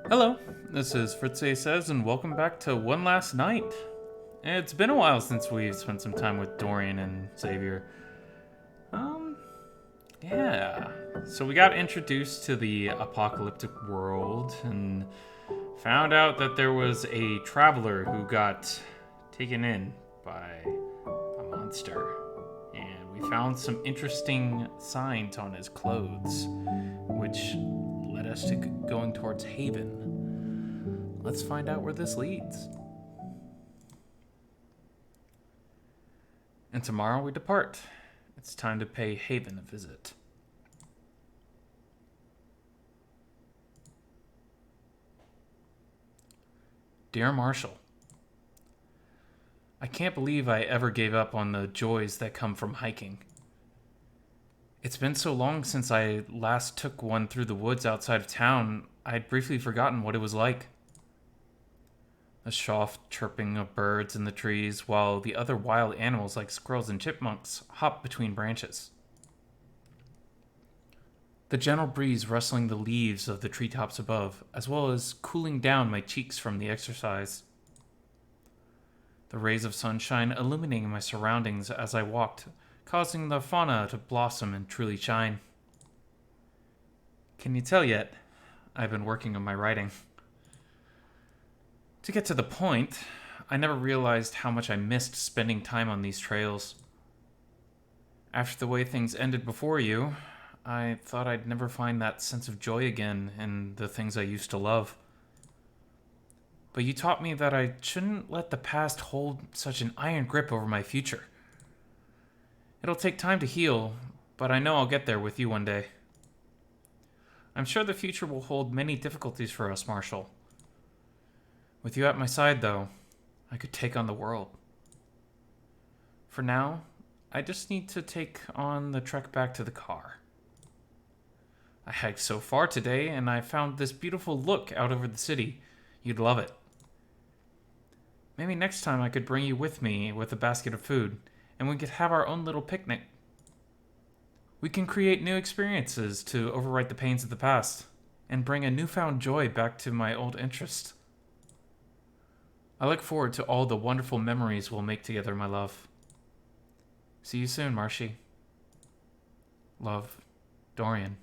Hello, this is Fritz-Ay Says, and welcome back to One Last Night. It's been a while since we've spent some time with Dorian and Xavier. Um, yeah. So we got introduced to the apocalyptic world and found out that there was a traveler who got taken in by a monster. And we found some interesting signs on his clothes, which led us to going towards Haven. Let's find out where this leads. And tomorrow we depart. It's time to pay Haven a visit. Dear Marshall, I can't believe I ever gave up on the joys that come from hiking. It's been so long since I last took one through the woods outside of town, I'd briefly forgotten what it was like. The soft chirping of birds in the trees, while the other wild animals like squirrels and chipmunks hop between branches. The gentle breeze rustling the leaves of the treetops above, as well as cooling down my cheeks from the exercise. The rays of sunshine illuminating my surroundings as I walked, causing the fauna to blossom and truly shine. Can you tell yet? I've been working on my writing. To get to the point, I never realized how much I missed spending time on these trails. After the way things ended before you, I thought I'd never find that sense of joy again in the things I used to love. But you taught me that I shouldn't let the past hold such an iron grip over my future. It'll take time to heal, but I know I'll get there with you one day. I'm sure the future will hold many difficulties for us, Marshall. With you at my side, though, I could take on the world. For now, I just need to take on the trek back to the car. I hiked so far today, and I found this beautiful look out over the city. You'd love it. Maybe next time I could bring you with me with a basket of food, and we could have our own little picnic. We can create new experiences to overwrite the pains of the past, and bring a newfound joy back to my old interest. I look forward to all the wonderful memories we'll make together, my love. See you soon, Marshy. Love, Dorian.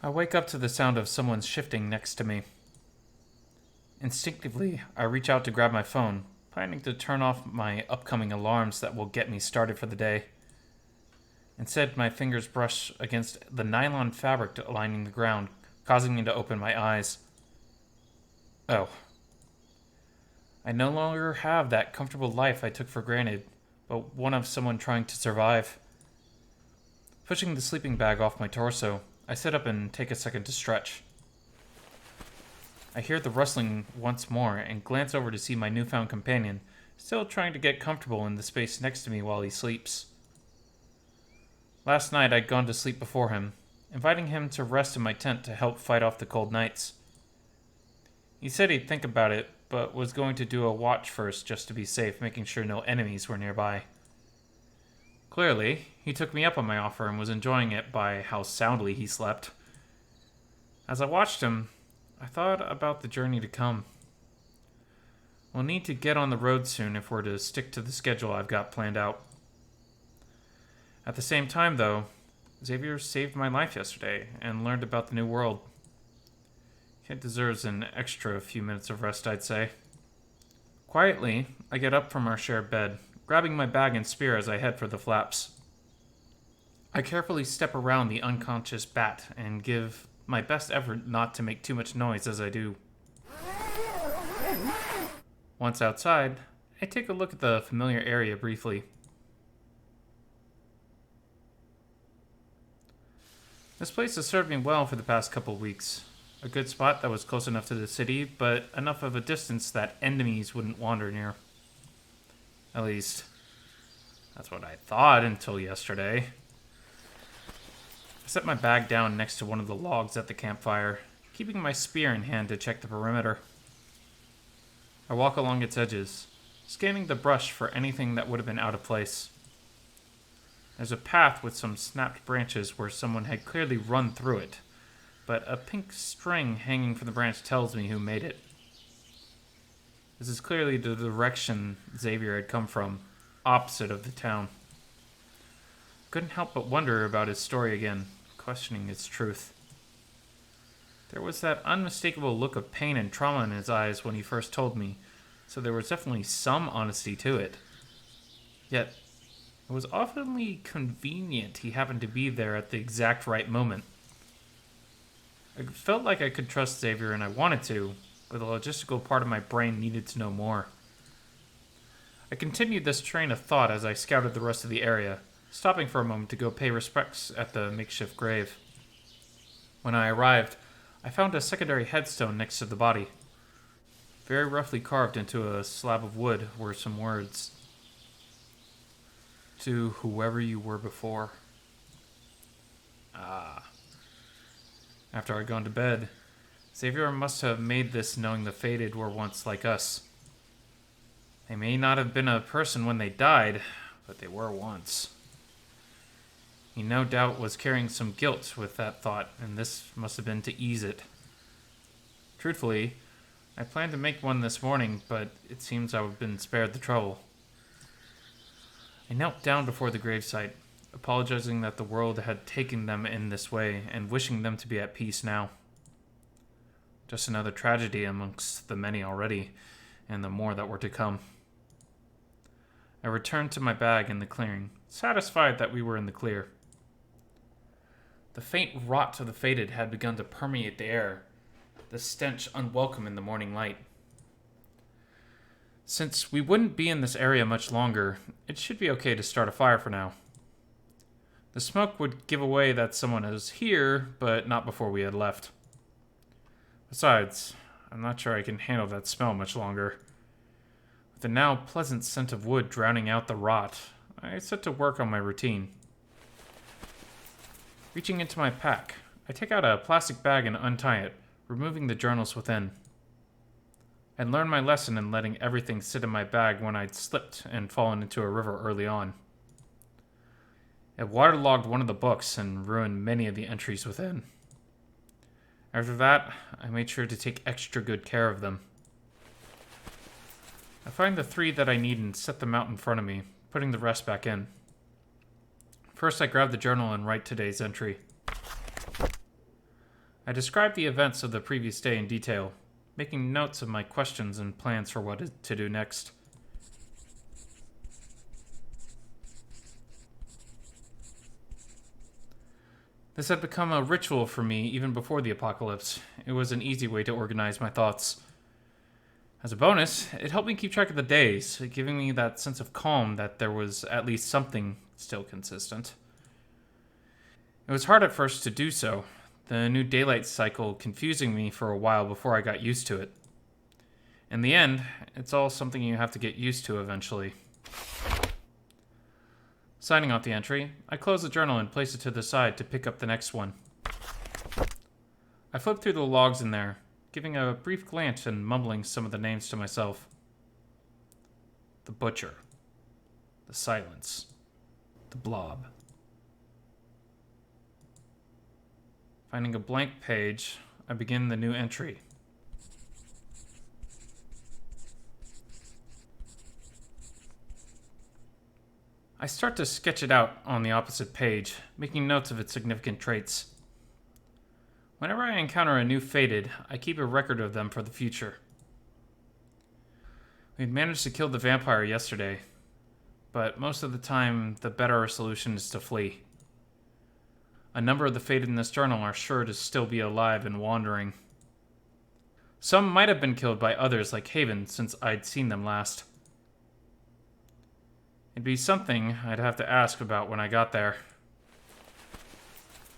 I wake up to the sound of someone shifting next to me. Instinctively, I reach out to grab my phone, planning to turn off my upcoming alarms that will get me started for the day. Instead, my fingers brush against the nylon fabric lining the ground, causing me to open my eyes. Oh. I no longer have that comfortable life I took for granted, but one of someone trying to survive. Pushing the sleeping bag off my torso, I sit up and take a second to stretch. I hear the rustling once more and glance over to see my newfound companion, still trying to get comfortable in the space next to me while he sleeps. Last night I'd gone to sleep before him, inviting him to rest in my tent to help fight off the cold nights. He said he'd think about it, but was going to do a watch first just to be safe, making sure no enemies were nearby. Clearly, he took me up on my offer and was enjoying it by how soundly he slept. As I watched him, I thought about the journey to come. We'll need to get on the road soon if we're to stick to the schedule I've got planned out. At the same time, though, Xavier saved my life yesterday and learned about the new world. Kid deserves an extra few minutes of rest, I'd say. Quietly, I get up from our shared bed, grabbing my bag and spear as I head for the flaps. I carefully step around the unconscious bat and give my best effort not to make too much noise as I do. Once outside, I take a look at the familiar area briefly. This place has served me well for the past couple weeks. A good spot that was close enough to the city, but enough of a distance that enemies wouldn't wander near. At least, that's what I thought until yesterday. I set my bag down next to one of the logs at the campfire, keeping my spear in hand to check the perimeter. I walk along its edges, scanning the brush for anything that would have been out of place. There's a path with some snapped branches where someone had clearly run through it, but a pink string hanging from the branch tells me who made it. This is clearly the direction Xavier had come from, opposite of the town. Couldn't help but wonder about his story again, questioning its truth. There was that unmistakable look of pain and trauma in his eyes when he first told me, so there was definitely some honesty to it. Yet, it was awfully convenient he happened to be there at the exact right moment. I felt like I could trust Xavier and I wanted to, but the logistical part of my brain needed to know more. I continued this train of thought as I scouted the rest of the area, stopping for a moment to go pay respects at the makeshift grave. When I arrived, I found a secondary headstone next to the body. Very roughly carved into a slab of wood were some words. To whoever you were before. Ah. After I'd gone to bed, Xavier must have made this knowing the fated were once like us. They may not have been a person when they died, but they were once. He no doubt was carrying some guilt with that thought, and this must have been to ease it. Truthfully, I planned to make one this morning, but it seems I've been spared the trouble. I knelt down before the gravesite, apologizing that the world had taken them in this way, and wishing them to be at peace now. Just another tragedy amongst the many already, and the more that were to come. I returned to my bag in the clearing, satisfied that we were in the clear. The faint rot of the fated had begun to permeate the air, the stench unwelcome in the morning light. Since we wouldn't be in this area much longer, it should be okay to start a fire for now. The smoke would give away that someone was here, but not before we had left. Besides, I'm not sure I can handle that smell much longer. With the now pleasant scent of wood drowning out the rot, I set to work on my routine. Reaching into my pack, I take out a plastic bag and untie it, removing the journals within. I'd learned my lesson in letting everything sit in my bag when I'd slipped and fallen into a river early on. It waterlogged one of the books and ruined many of the entries within. After that, I made sure to take extra good care of them. I find the 3 that I need and set them out in front of me, putting the rest back in. First, I grab the journal and write today's entry. I describe the events of the previous day in detail, making notes of my questions and plans for what to do next. This had become a ritual for me even before the apocalypse. It was an easy way to organize my thoughts. As a bonus, it helped me keep track of the days, giving me that sense of calm that there was at least something still consistent. It was hard at first to do so, the new daylight cycle confusing me for a while before I got used to it. In the end, it's all something you have to get used to eventually. Signing off the entry, I close the journal and place it to the side to pick up the next one. I flip through the logs in there, giving a brief glance and mumbling some of the names to myself. The Butcher. The Silence. The Blob. Finding a blank page, I begin the new entry. I start to sketch it out on the opposite page, making notes of its significant traits. Whenever I encounter a new fated, I keep a record of them for the future. We'd managed to kill the vampire yesterday, but most of the time, the better solution is to flee. A number of the fated in this journal are sure to still be alive and wandering. Some might have been killed by others like Haven since I'd seen them last. It'd be something I'd have to ask about when I got there.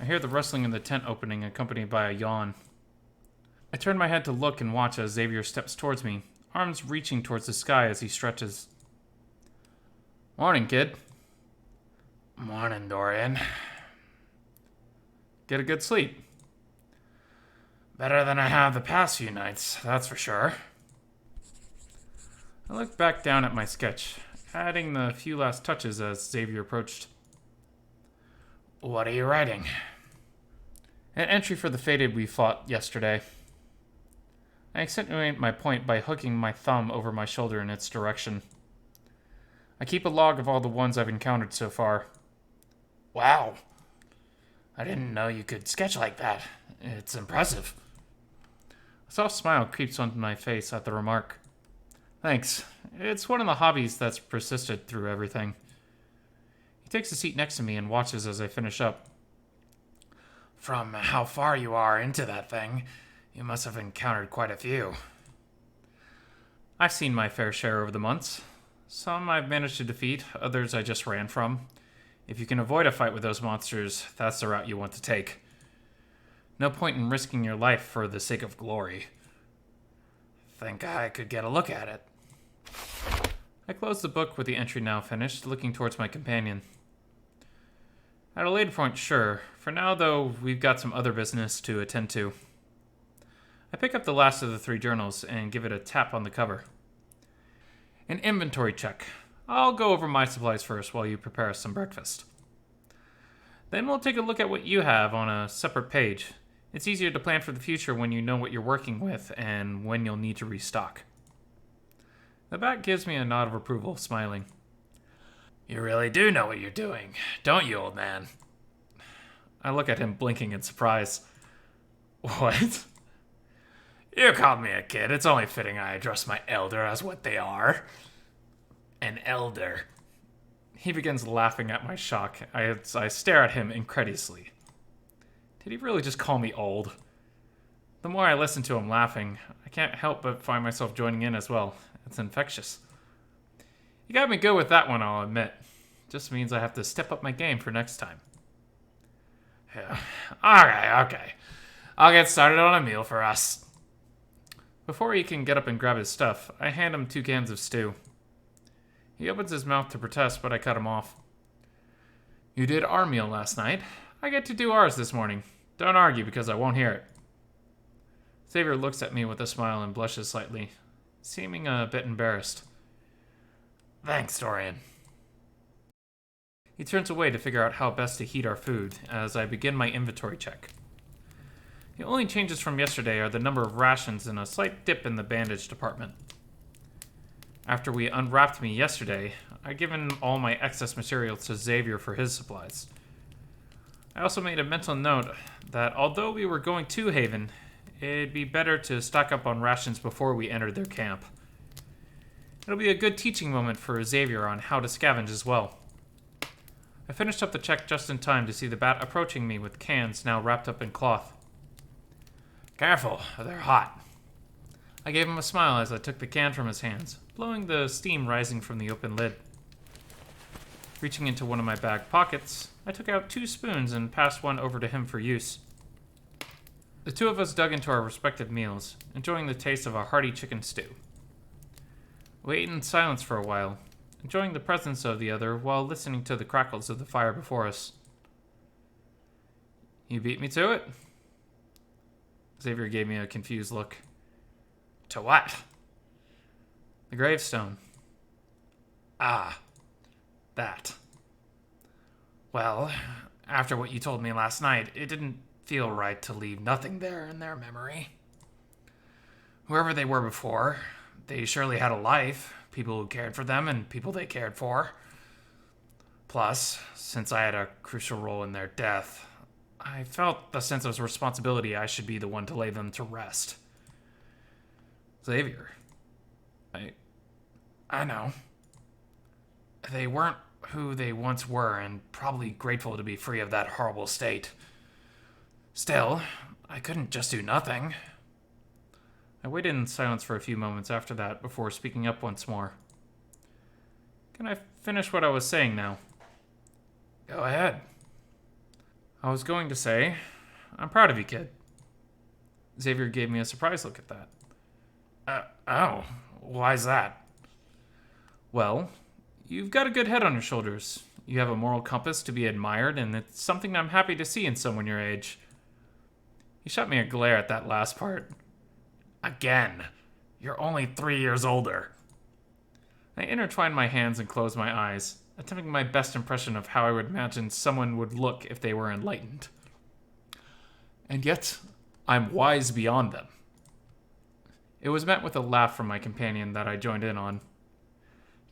I hear the rustling in the tent opening, accompanied by a yawn. I turn my head to look and watch as Xavier steps towards me, arms reaching towards the sky as he stretches. Morning, kid. Morning, Dorian. Get a good sleep. Better than I have the past few nights, that's for sure. I looked back down at my sketch, adding the few last touches as Xavier approached. What are you writing? An entry for the faded we fought yesterday. I accentuate my point by hooking my thumb over my shoulder in its direction. I keep a log of all the ones I've encountered so far. Wow. I didn't know you could sketch like that. It's impressive. A soft smile creeps onto my face at the remark. Thanks. It's one of the hobbies that's persisted through everything. He takes a seat next to me and watches as I finish up. From how far you are into that thing, you must have encountered quite a few. I've seen my fair share over the months. Some I've managed to defeat, others I just ran from. If you can avoid a fight with those monsters, that's the route you want to take. No point in risking your life for the sake of glory. Think I could get a look at it. I close the book with the entry now finished, looking towards my companion. At a later point, sure. For now, though, we've got some other business to attend to. I pick up the last of the 3 journals and give it a tap on the cover. An inventory check. I'll go over my supplies first while you prepare us some breakfast. Then we'll take a look at what you have on a separate page. It's easier to plan for the future when you know what you're working with and when you'll need to restock. The bat gives me a nod of approval, smiling. You really do know what you're doing, don't you, old man? I look at him, blinking in surprise. What? You called me a kid. It's only fitting I address my elder as what they are. An elder. He begins laughing at my shock. I stare at him incredulously. Did he really just call me old? The more I listen to him laughing, I can't help but find myself joining in as well. It's infectious. You got me good with that one, I'll admit. Just means I have to step up my game for next time. Yeah. Okay. I'll get started on a meal for us. Before he can get up and grab his stuff, I hand him 2 cans of stew. He opens his mouth to protest, but I cut him off. You did our meal last night. I get to do ours this morning. Don't argue because I won't hear it. Xavier looks at me with a smile and blushes slightly, seeming a bit embarrassed. Thanks, Dorian. He turns away to figure out how best to heat our food as I begin my inventory check. The only changes from yesterday are the number of rations and a slight dip in the bandage department. After we unwrapped me yesterday, I'd given all my excess materials to Xavier for his supplies. I also made a mental note that although we were going to Haven, it'd be better to stock up on rations before we entered their camp. It'll be a good teaching moment for Xavier on how to scavenge as well. I finished up the check just in time to see the bat approaching me with cans now wrapped up in cloth. Careful, they're hot. I gave him a smile as I took the can from his hands, blowing the steam rising from the open lid. Reaching into one of my bag pockets, I took out 2 spoons and passed one over to him for use. The 2 of us dug into our respective meals, enjoying the taste of a hearty chicken stew. We ate in silence for a while, enjoying the presence of the other while listening to the crackles of the fire before us. You beat me to it? Xavier gave me a confused look. To what? The gravestone. Ah, that. Well, after what you told me last night, it didn't feel right to leave nothing there in their memory. Whoever they were before, they surely had a life, people who cared for them and people they cared for. Plus, since I had a crucial role in their death, I felt the sense of responsibility I should be the one to lay them to rest. Xavier. I know. They weren't who they once were and probably grateful to be free of that horrible state. Still, I couldn't just do nothing. I waited in silence for a few moments after that before speaking up once more. Can I finish what I was saying now? Go ahead. I was going to say, I'm proud of you, kid. Xavier gave me a surprised look at that. Oh, why's that? Well, you've got a good head on your shoulders. You have a moral compass to be admired, and it's something I'm happy to see in someone your age. He shot me a glare at that last part. Again, you're only 3 years older. I intertwined my hands and closed my eyes, attempting my best impression of how I would imagine someone would look if they were enlightened. And yet, I'm wise beyond them. It was met with a laugh from my companion that I joined in on.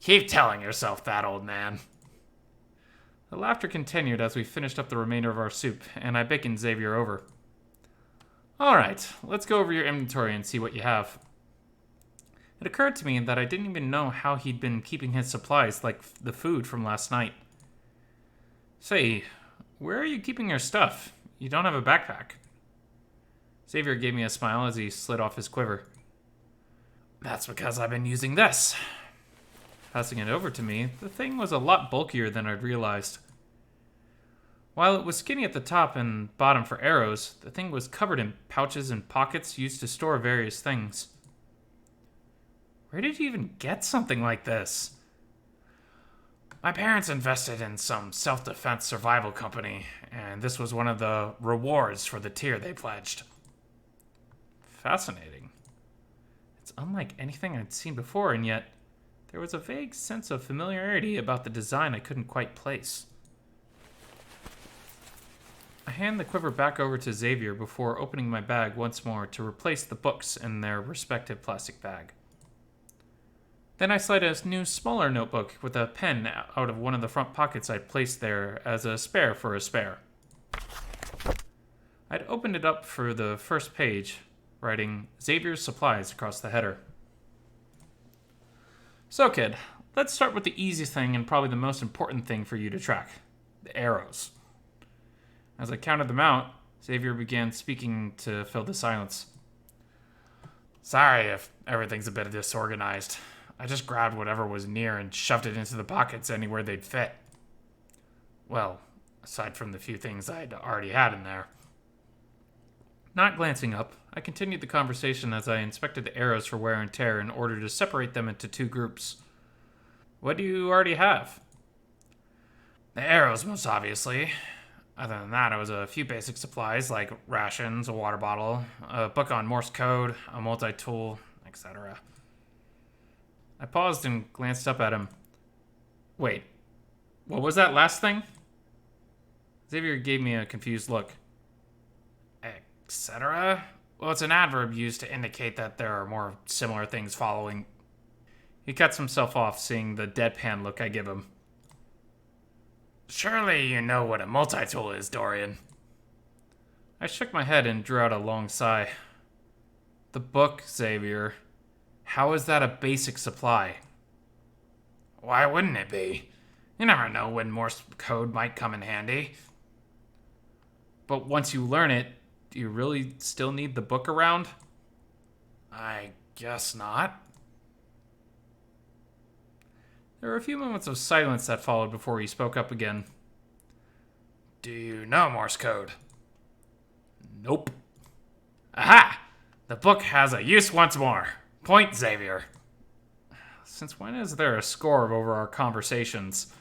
Keep telling yourself that, old man. The laughter continued as we finished up the remainder of our soup, and I beckoned Xavier over. Alright, let's go over your inventory and see what you have. It occurred to me that I didn't even know how he'd been keeping his supplies, like the food from last night. Say, where are you keeping your stuff? You don't have a backpack. Xavier gave me a smile as he slid off his quiver. That's because I've been using this. Passing it over to me, the thing was a lot bulkier than I'd realized. While it was skinny at the top and bottom for arrows, the thing was covered in pouches and pockets used to store various things. Where did you even get something like this? My parents invested in some self-defense survival company, and this was one of the rewards for the tier they pledged. Fascinating. It's unlike anything I'd seen before, and yet there was a vague sense of familiarity about the design I couldn't quite place. I hand the quiver back over to Xavier before opening my bag once more to replace the books in their respective plastic bag. Then I slide a new, smaller notebook with a pen out of one of the front pockets I'd placed there as a spare for a spare. I'd opened it up for the first page, writing Xavier's Supplies across the header. So, kid, let's start with the easy thing and probably the most important thing for you to track. The arrows. As I counted them out, Xavier began speaking to fill the silence. Sorry if everything's a bit disorganized. I just grabbed whatever was near and shoved it into the pockets anywhere they'd fit. Well, aside from the few things I'd already had in there. Not glancing up, I continued the conversation as I inspected the arrows for wear and tear in order to separate them into two groups. What do you already have? The arrows, most obviously. Other than that, it was a few basic supplies like rations, a water bottle, a book on Morse code, a multi-tool, etc. I paused and glanced up at him. Wait, what was that last thing? Xavier gave me a confused look. Etc.? Well, it's an adverb used to indicate that there are more similar things following. He cuts himself off, seeing the deadpan look I give him. Surely you know what a multi-tool is, Dorian. I shook my head and drew out a long sigh. The book, Xavier. How is that a basic supply? Why wouldn't it be? You never know when Morse code might come in handy. But once you learn it, do you really still need the book around? I guess not. There were a few moments of silence that followed before he spoke up again. Do you know Morse code? Nope. Aha! The book has a use once more. Point, Xavier. Since when is there a score over our conversations?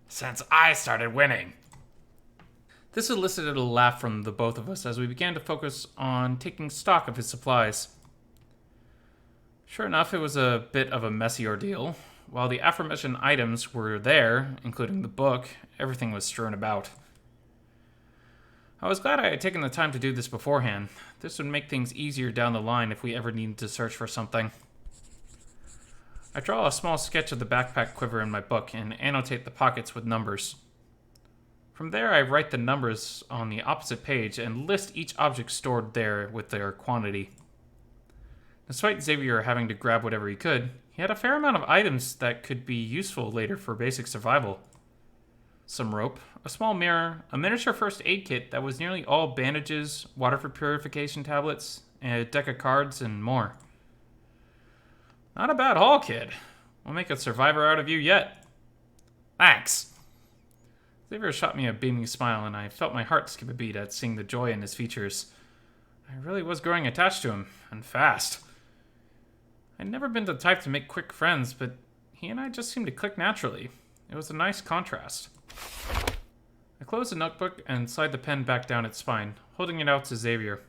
Since I started winning. This elicited a laugh from the both of us as we began to focus on taking stock of his supplies. Sure enough, it was a bit of a messy ordeal. While the aforementioned items were there, including the book, everything was strewn about. I was glad I had taken the time to do this beforehand. This would make things easier down the line if we ever needed to search for something. I draw a small sketch of the backpack quiver in my book and annotate the pockets with numbers. From there, I write the numbers on the opposite page and list each object stored there with their quantity. Despite Xavier having to grab whatever he could, he had a fair amount of items that could be useful later for basic survival. Some rope, a small mirror, a miniature first aid kit that was nearly all bandages, water for purification tablets, a deck of cards, and more. Not a bad haul, kid. We'll make a survivor out of you yet. Thanks. Xavier shot me a beaming smile, and I felt my heart skip a beat at seeing the joy in his features. I really was growing attached to him, and fast. I'd never been the type to make quick friends, but he and I just seemed to click naturally. It was a nice contrast. I closed the notebook and slid the pen back down its spine, holding it out to Xavier.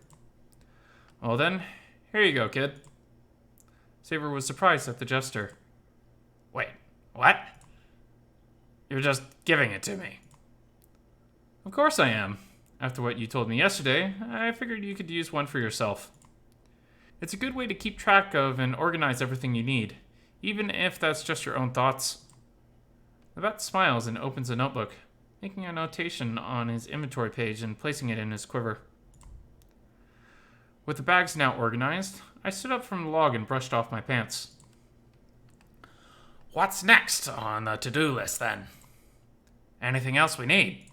Well then, here you go, kid. Xavier was surprised at the gesture. Wait, what? You're just giving it to me. Of course I am. After what you told me yesterday, I figured you could use one for yourself. It's a good way to keep track of and organize everything you need, even if that's just your own thoughts. The bat smiles and opens a notebook, making a notation on his inventory page and placing it in his quiver. With the bags now organized, I stood up from the log and brushed off my pants. What's next on the to-do list, then? Anything else we need?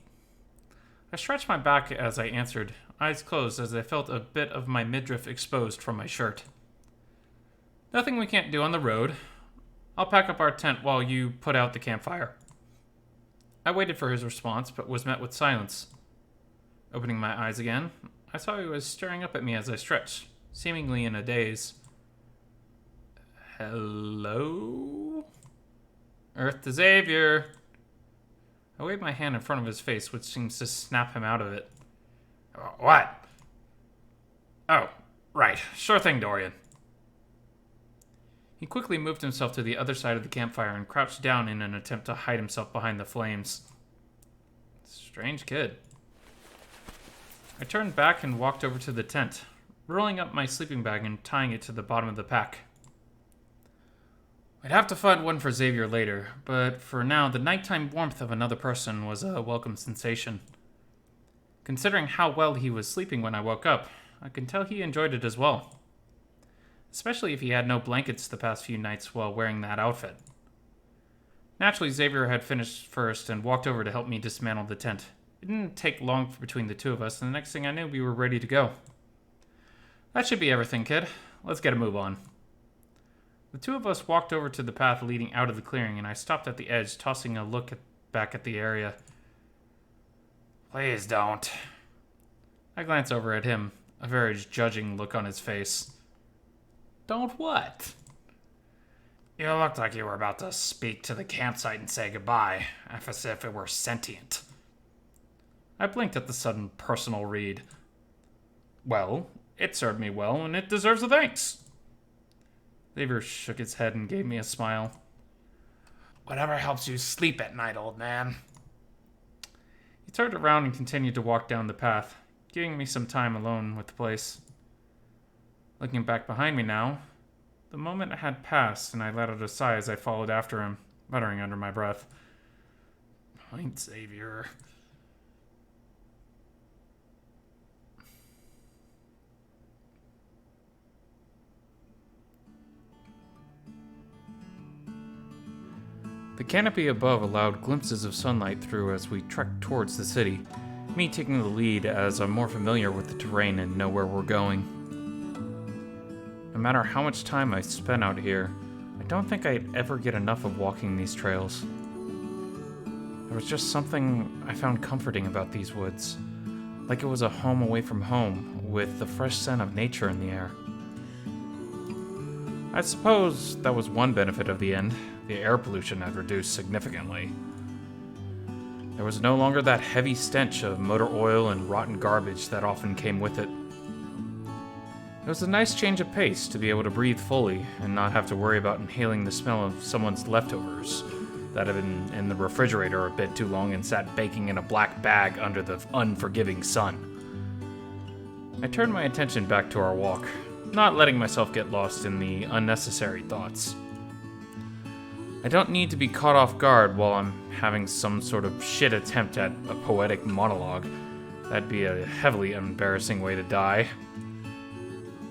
I stretched my back as I answered, eyes closed as I felt a bit of my midriff exposed from my shirt. Nothing we can't do on the road. I'll pack up our tent while you put out the campfire. I waited for his response, but was met with silence. Opening my eyes again, I saw he was staring up at me as I stretched, seemingly in a daze. Hello? Earth to Xavier. I waved my hand in front of his face, which seems to snap him out of it. What? Oh, right. Sure thing, Dorian. He quickly moved himself to the other side of the campfire and crouched down in an attempt to hide himself behind the flames. Strange kid. I turned back and walked over to the tent, rolling up my sleeping bag and tying it to the bottom of the pack. I'd have to find one for Xavier later, but for now, the nighttime warmth of another person was a welcome sensation. Considering how well he was sleeping when I woke up, I can tell he enjoyed it as well. Especially if he had no blankets the past few nights while wearing that outfit. Naturally, Xavier had finished first and walked over to help me dismantle the tent. It didn't take long between the two of us, and the next thing I knew, we were ready to go. That should be everything, kid. Let's get a move on. The two of us walked over to the path leading out of the clearing, and I stopped at the edge, tossing a look back at the area. Please don't. I glanced over at him, a very judging look on his face. Don't what? You looked like you were about to speak to the campsite and say goodbye, as if it were sentient. I blinked at the sudden personal read. Well, it served me well, and it deserves a thanks. Xavier shook his head and gave me a smile. Whatever helps you sleep at night, old man. He turned around and continued to walk down the path, giving me some time alone with the place. Looking back behind me now, the moment had passed, and I let out a sigh as I followed after him, muttering under my breath. Point, Xavier. The canopy above allowed glimpses of sunlight through as we trekked towards the city, me taking the lead as I'm more familiar with the terrain and know where we're going. No matter how much time I spent out here, I don't think I'd ever get enough of walking these trails. There was just something I found comforting about these woods, like it was a home away from home, with the fresh scent of nature in the air. I suppose that was one benefit of the end. The air pollution had reduced significantly. There was no longer that heavy stench of motor oil and rotten garbage that often came with it. It was a nice change of pace to be able to breathe fully and not have to worry about inhaling the smell of someone's leftovers that had been in the refrigerator a bit too long and sat baking in a black bag under the unforgiving sun. I turned my attention back to our walk, not letting myself get lost in the unnecessary thoughts. I don't need to be caught off guard while I'm having some sort of shit attempt at a poetic monologue. That'd be a heavily embarrassing way to die.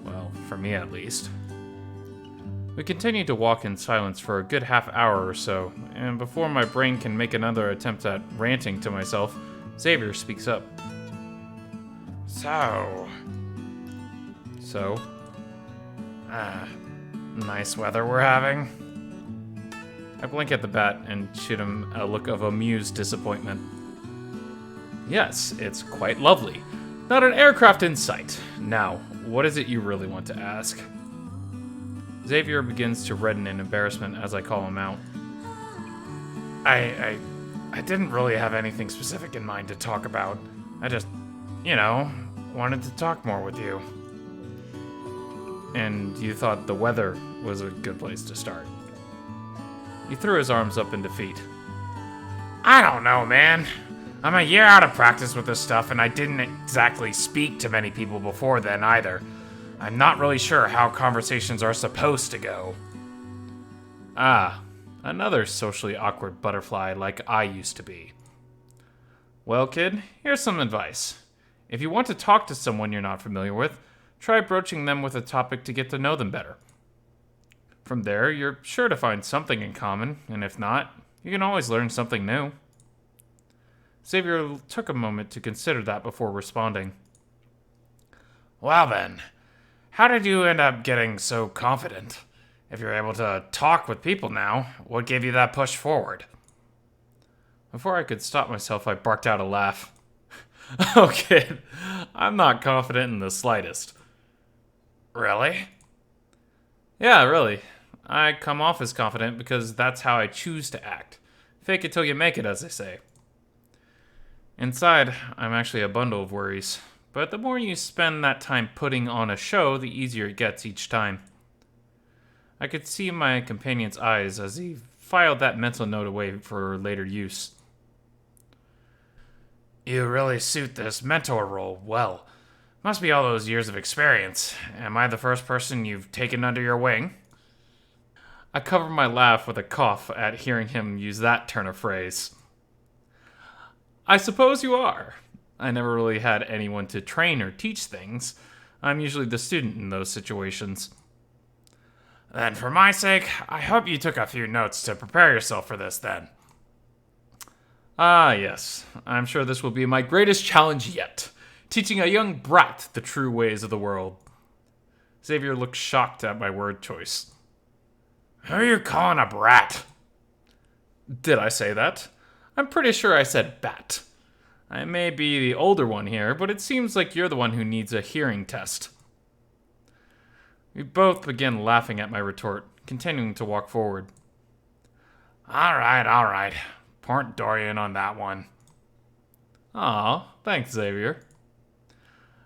Well, for me at least. We continued to walk in silence for a good half hour or so, and before my brain can make another attempt at ranting to myself, Xavier speaks up. So? Nice weather we're having. I blink at the bat and shoot him a look of amused disappointment. Yes, it's quite lovely. Not an aircraft in sight. Now, what is it you really want to ask? Xavier begins to redden in embarrassment as I call him out. I didn't really have anything specific in mind to talk about. I just, wanted to talk more with you. And you thought the weather was a good place to start. He threw his arms up in defeat. I don't know, man. I'm a year out of practice with this stuff, and I didn't exactly speak to many people before then either. I'm not really sure how conversations are supposed to go. Ah, another socially awkward butterfly like I used to be. Well, kid, here's some advice. If you want to talk to someone you're not familiar with, try broaching them with a topic to get to know them better. From there, you're sure to find something in common, and if not, you can always learn something new. Xavier took a moment to consider that before responding. Well then, how did you end up getting so confident? If you're able to talk with people now, what gave you that push forward? Before I could stop myself, I barked out a laugh. Oh, kid, I'm not confident in the slightest. Really? Yeah, really. I come off as confident because that's how I choose to act. Fake it till you make it, as they say. Inside, I'm actually a bundle of worries, but the more you spend that time putting on a show, the easier it gets each time. I could see my companion's eyes as he filed that mental note away for later use. You really suit this mentor role well. Must be all those years of experience. Am I the first person you've taken under your wing? I covered my laugh with a cough at hearing him use that turn of phrase. I suppose you are. I never really had anyone to train or teach things. I'm usually the student in those situations. Then for my sake, I hope you took a few notes to prepare yourself for this then. Ah, yes. I'm sure this will be my greatest challenge yet. Teaching a young brat the true ways of the world. Xavier looked shocked at my word choice. Who are you calling a brat? Did I say that? I'm pretty sure I said bat. I may be the older one here, but it seems like you're the one who needs a hearing test. We both began laughing at my retort, continuing to walk forward. All right. Point Dorian on that one. Aw, thanks, Xavier.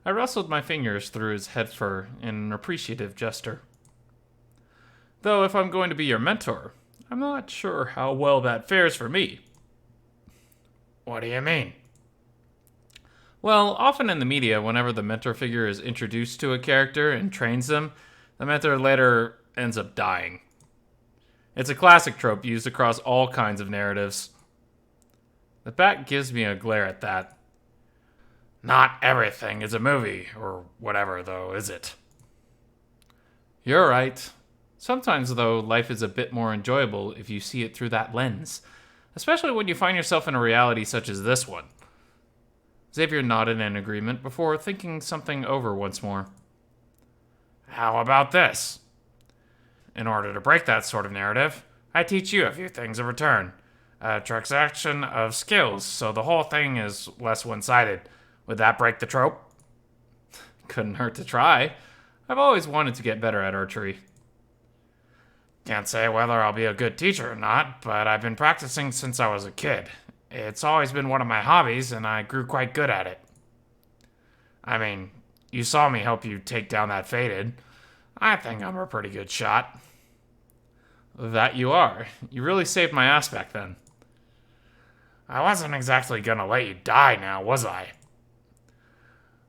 I rustled my fingers through his head fur in an appreciative gesture. Though if I'm going to be your mentor, I'm not sure how well that fares for me. What do you mean? Well, often in the media, whenever the mentor figure is introduced to a character and trains them, the mentor later ends up dying. It's a classic trope used across all kinds of narratives. The bat gives me a glare at that. Not everything is a movie, or whatever, though, is it? You're right. Sometimes, though, life is a bit more enjoyable if you see it through that lens, especially when you find yourself in a reality such as this one. Xavier nodded in agreement before thinking something over once more. How about this? In order to break that sort of narrative, I teach you a few things in return. A transaction of skills, so the whole thing is less one-sided. Would that break the trope? Couldn't hurt to try. I've always wanted to get better at archery. Can't say whether I'll be a good teacher or not, but I've been practicing since I was a kid. It's always been one of my hobbies, and I grew quite good at it. I mean, you saw me help you take down that faded. I think I'm a pretty good shot. That you are. You really saved my ass back then. I wasn't exactly gonna let you die now, was I?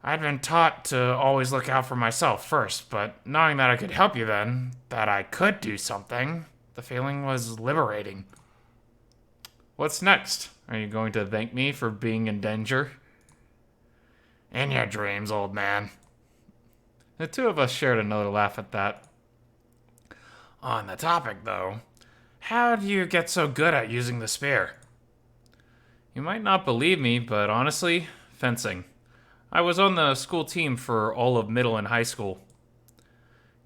I'd been taught to always look out for myself first, but knowing that I could help you then, that I could do something, the feeling was liberating. What's next? Are you going to thank me for being in danger? In your dreams, old man. The two of us shared another laugh at that. On the topic, though, how do you get so good at using the spear? You might not believe me, but honestly, fencing. I was on the school team for all of middle and high school.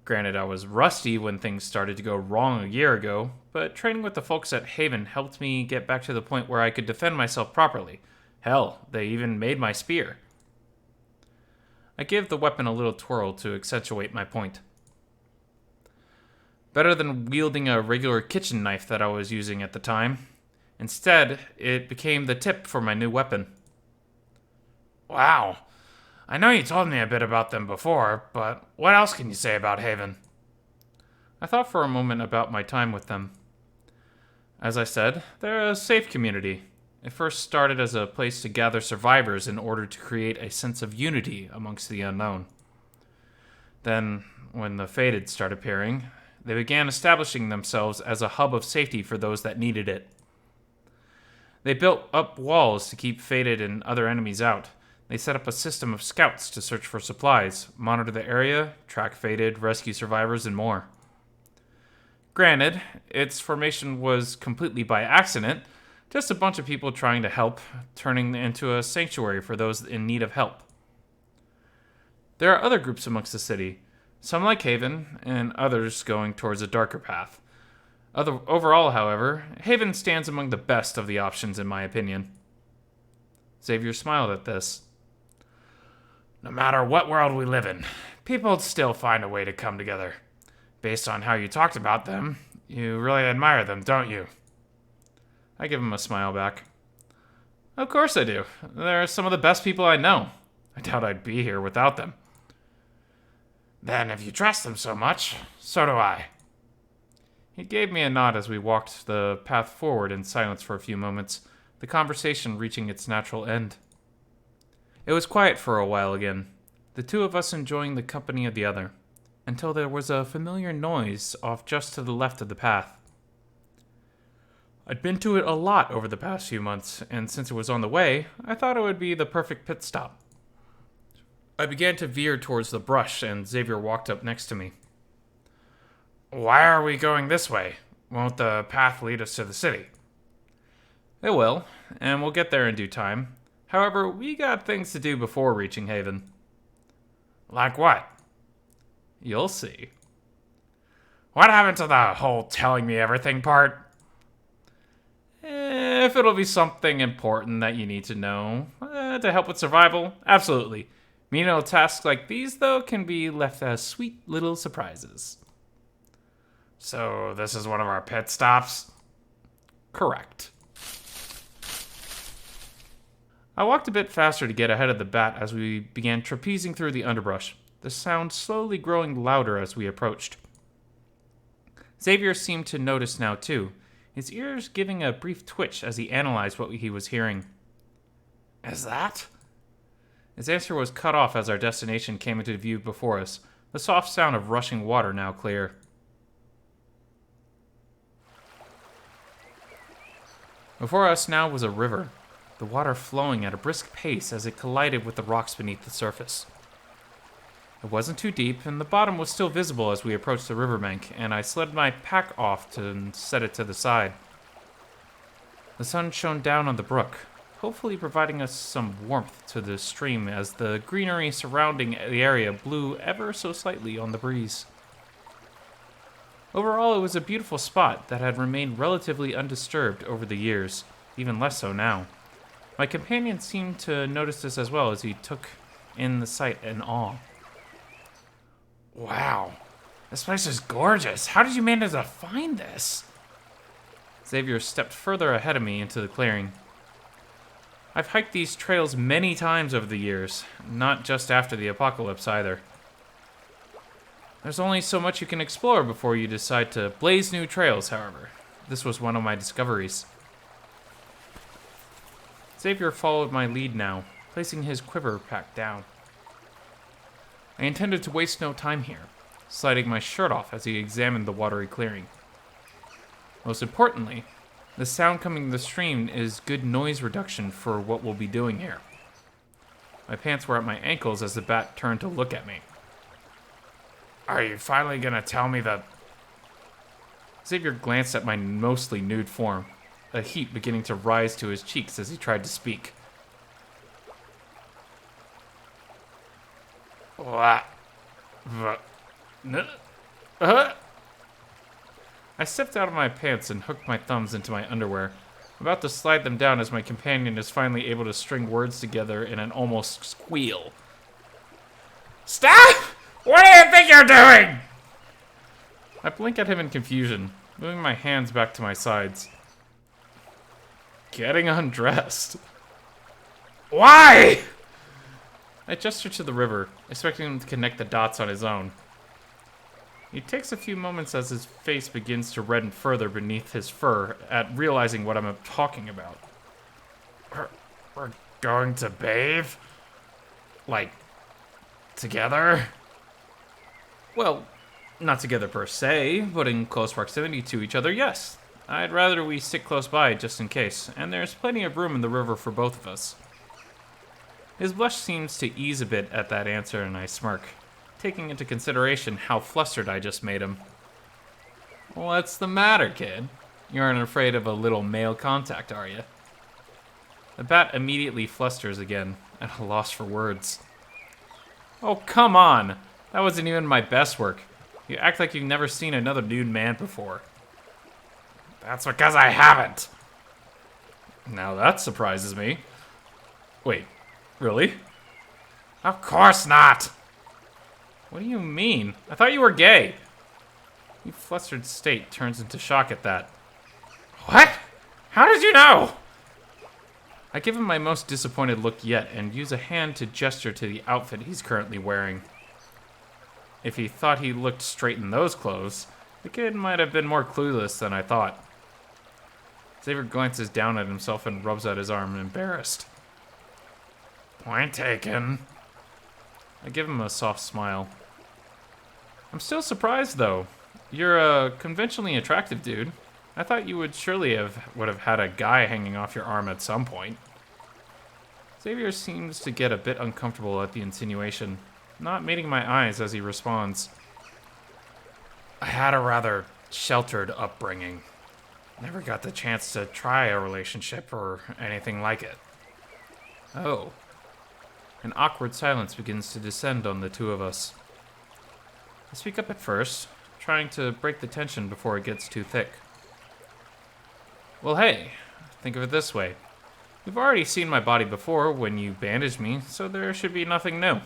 Granted, I was rusty when things started to go wrong a year ago, but training with the folks at Haven helped me get back to the point where I could defend myself properly. Hell, they even made my spear. I gave the weapon a little twirl to accentuate my point. Better than wielding a regular kitchen knife that I was using at the time. Instead, it became the tip for my new weapon. Wow. I know you told me a bit about them before, but what else can you say about Haven? I thought for a moment about my time with them. As I said, they're a safe community. It first started as a place to gather survivors in order to create a sense of unity amongst the unknown. Then, when the Fated started appearing, they began establishing themselves as a hub of safety for those that needed it. They built up walls to keep Fated and other enemies out. They set up a system of scouts to search for supplies, monitor the area, track Fated, rescue survivors, and more. Granted, its formation was completely by accident, just a bunch of people trying to help, turning it into a sanctuary for those in need of help. There are other groups amongst the city, some like Haven, and others going towards a darker path. Overall, however, Haven stands among the best of the options in my opinion. Xavier smiled at this. No matter what world we live in, people still find a way to come together. Based on how you talked about them, you really admire them, don't you? I give him a smile back. Of course I do. They're some of the best people I know. I doubt I'd be here without them. Then if you trust them so much, so do I. He gave me a nod as we walked the path forward in silence for a few moments, the conversation reaching its natural end. It was quiet for a while again, the two of us enjoying the company of the other, until there was a familiar noise off just to the left of the path. I'd been to it a lot over the past few months, and since it was on the way, I thought it would be the perfect pit stop. I began to veer towards the brush, and Xavier walked up next to me. Why are we going this way? Won't the path lead us to the city? It will, and we'll get there in due time. However, we got things to do before reaching Haven. Like what? You'll see. What happened to the whole telling me everything part? If it'll be something important that you need to know to help with survival, absolutely. Menial tasks like these, though, can be left as sweet little surprises. So this is one of our pit stops? Correct. I walked a bit faster to get ahead of the bat as we began trapezing through the underbrush, the sound slowly growing louder as we approached. Xavier seemed to notice now, too, his ears giving a brief twitch as he analyzed what he was hearing. Is that? His answer was cut off as our destination came into view before us, the soft sound of rushing water now clear. Before us now was a river, the water flowing at a brisk pace as it collided with the rocks beneath the surface. It wasn't too deep, and the bottom was still visible as we approached the riverbank, and I slid my pack off to set it to the side. The sun shone down on the brook, hopefully providing us some warmth to the stream as the greenery surrounding the area blew ever so slightly on the breeze. Overall, it was a beautiful spot that had remained relatively undisturbed over the years, even less so now. My companion seemed to notice this as well as he took in the sight in awe. Wow, this place is gorgeous. How did you manage to find this? Xavier stepped further ahead of me into the clearing. I've hiked these trails many times over the years, not just after the apocalypse either. There's only so much you can explore before you decide to blaze new trails, however. This was one of my discoveries. Xavier followed my lead now, placing his quiver pack down. I intended to waste no time here, sliding my shirt off as he examined the watery clearing. Most importantly, the sound coming from the stream is good noise reduction for what we'll be doing here. My pants were at my ankles as the bat turned to look at me. Are you finally gonna tell me that... Xavier glanced at my mostly nude form, a heat beginning to rise to his cheeks as he tried to speak. What? I stepped out of my pants and hooked my thumbs into my underwear, about to slide them down as my companion is finally able to string words together in an almost squeal. Stop! What do you think you're doing? I blink at him in confusion, moving my hands back to my sides. Getting undressed. Why? I gesture to the river, expecting him to connect the dots on his own. He takes a few moments as his face begins to redden further beneath his fur at realizing what I'm talking about. We're going to bathe? Like, together? Well, not together per se, but in close proximity to each other, yes. I'd rather we stick close by just in case, and there's plenty of room in the river for both of us. His blush seems to ease a bit at that answer, and I smirk, taking into consideration how flustered I just made him. What's the matter, kid? You aren't afraid of a little male contact, are you? The bat immediately flusters again, at a loss for words. Oh, come on! That wasn't even my best work. You act like you've never seen another nude man before. That's because I haven't. Now that surprises me. Wait, really? Of course not. What do you mean? I thought you were gay. Your flustered state turns into shock at that. What? How did you know? I give him my most disappointed look yet and use a hand to gesture to the outfit he's currently wearing. If he thought he looked straight in those clothes, the kid might have been more clueless than I thought. Xavier glances down at himself and rubs out his arm, embarrassed. Point taken. I give him a soft smile. I'm still surprised, though. You're a conventionally attractive dude. I thought you would surely would have had a guy hanging off your arm at some point. Xavier seems to get a bit uncomfortable at the insinuation, not meeting my eyes as he responds. I had a rather sheltered upbringing. Never got the chance to try a relationship or anything like it. Oh. An awkward silence begins to descend on the two of us. I speak up at first, trying to break the tension before it gets too thick. Well, hey, think of it this way. You've already seen my body before when you bandaged me, so there should be nothing new.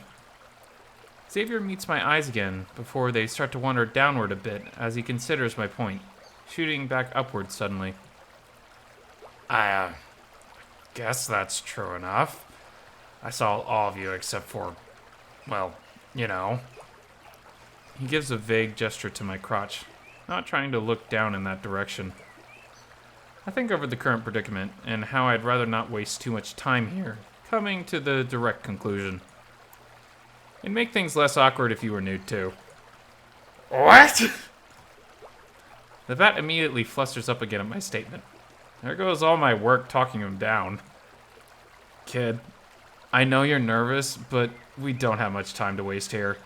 Xavier meets my eyes again before they start to wander downward a bit as he considers my point, shooting back upward suddenly. I guess that's true enough. I saw all of you except for, well, you know. He gives a vague gesture to my crotch, not trying to look down in that direction. I think over the current predicament and how I'd rather not waste too much time here, coming to the direct conclusion. It'd make things less awkward if you were nude too. What? The bat immediately flusters up again at my statement. There goes all my work talking him down. Kid, I know you're nervous, but we don't have much time to waste here.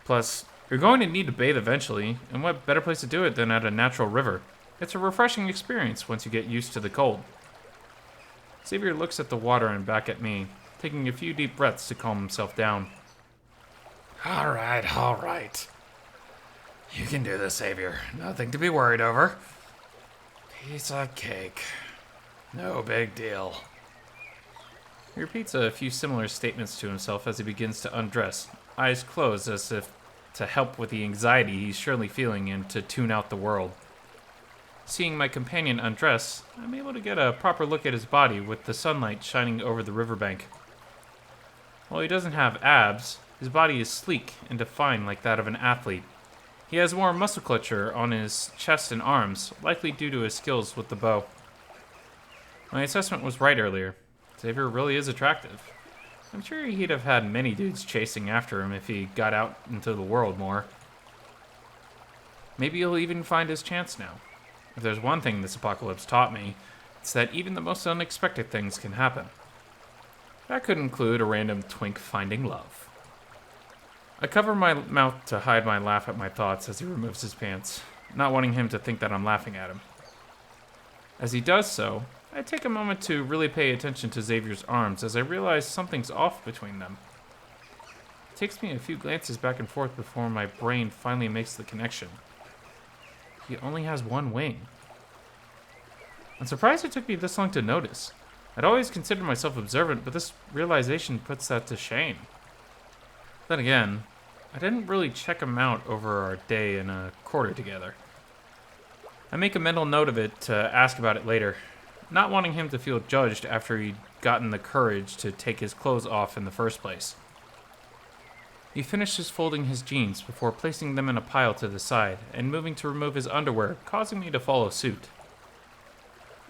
Plus, you're going to need to bathe eventually, and what better place to do it than at a natural river? It's a refreshing experience once you get used to the cold. Xavier looks at the water and back at me, taking a few deep breaths to calm himself down. All right. You can do this, Xavier. Nothing to be worried over. Piece of cake. No big deal. He repeats a few similar statements to himself as he begins to undress, eyes closed as if to help with the anxiety he's surely feeling and to tune out the world. Seeing my companion undress, I'm able to get a proper look at his body with the sunlight shining over the riverbank. While he doesn't have abs, his body is sleek and defined like that of an athlete. He has more musculature on his chest and arms, likely due to his skills with the bow. My assessment was right earlier. Xavier really is attractive. I'm sure he'd have had many dudes chasing after him if he got out into the world more. Maybe he'll even find his chance now. If there's one thing this apocalypse taught me, it's that even the most unexpected things can happen. That could include a random twink finding love. I cover my mouth to hide my laugh at my thoughts as he removes his pants, not wanting him to think that I'm laughing at him. As he does so, I take a moment to really pay attention to Xavier's arms as I realize something's off between them. It takes me a few glances back and forth before my brain finally makes the connection. He only has one wing. I'm surprised it took me this long to notice. I'd always considered myself observant, but this realization puts that to shame. Then again, I didn't really check him out over our day and a quarter together. I make a mental note of it to ask about it later, not wanting him to feel judged after he'd gotten the courage to take his clothes off in the first place. He finishes folding his jeans before placing them in a pile to the side and moving to remove his underwear, causing me to follow suit.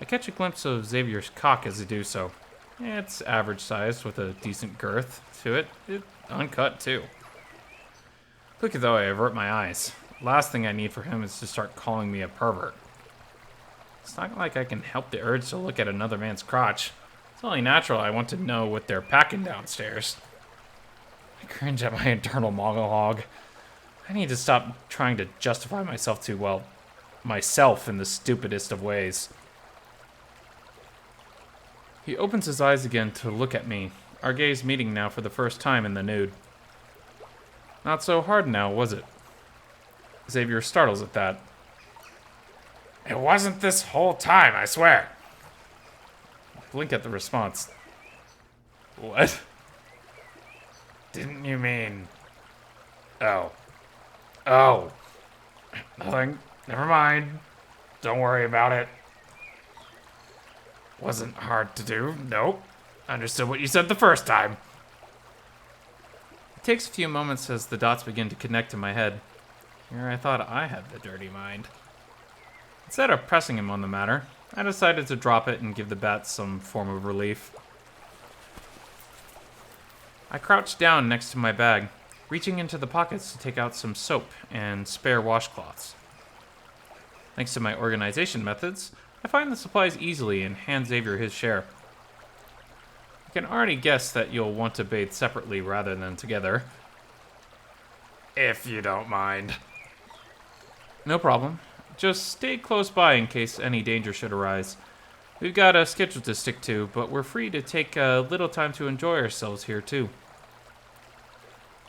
I catch a glimpse of Xavier's cock as I do so. It's average sized with a decent girth to it. It's uncut too. Quickly though, I avert my eyes. Last thing I need for him is to start calling me a pervert. It's not like I can help the urge to look at another man's crotch. It's only natural I want to know what they're packing downstairs. I cringe at my internal monologue. I need to stop trying to justify myself to, well, myself in the stupidest of ways. He opens his eyes again to look at me, our gaze meeting now for the first time in the nude. Not so hard now, was it? Xavier startles at that. It wasn't this whole time, I swear. Blink at the response. What? Didn't you mean... Oh. Nothing. Never mind. Don't worry about it. Wasn't hard to do. Nope. Understood what you said the first time. It takes a few moments as the dots begin to connect in my head. Here I thought I had the dirty mind. Instead of pressing him on the matter, I decided to drop it and give the bat some form of relief. I crouched down next to my bag, reaching into the pockets to take out some soap and spare washcloths. Thanks to my organization methods, I find the supplies easily and hand Xavier his share. I can already guess that you'll want to bathe separately rather than together. If you don't mind. No problem. Just stay close by in case any danger should arise. We've got a schedule to stick to, but we're free to take a little time to enjoy ourselves here, too.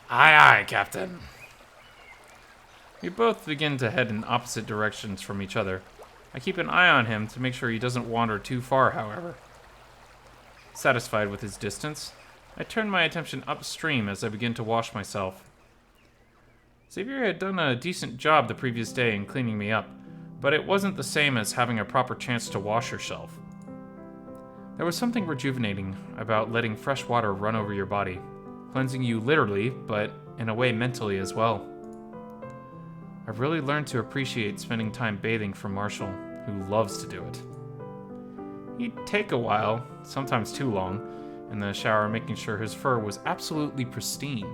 Aye, Captain. We both begin to head in opposite directions from each other. I keep an eye on him to make sure he doesn't wander too far, however. Satisfied with his distance, I turn my attention upstream as I begin to wash myself. Xavier had done a decent job the previous day in cleaning me up, but it wasn't the same as having a proper chance to wash yourself. There was something rejuvenating about letting fresh water run over your body, cleansing you literally, but in a way mentally as well. I've really learned to appreciate spending time bathing for Marshall, who loves to do it. He'd take a while, sometimes too long, in the shower making sure his fur was absolutely pristine.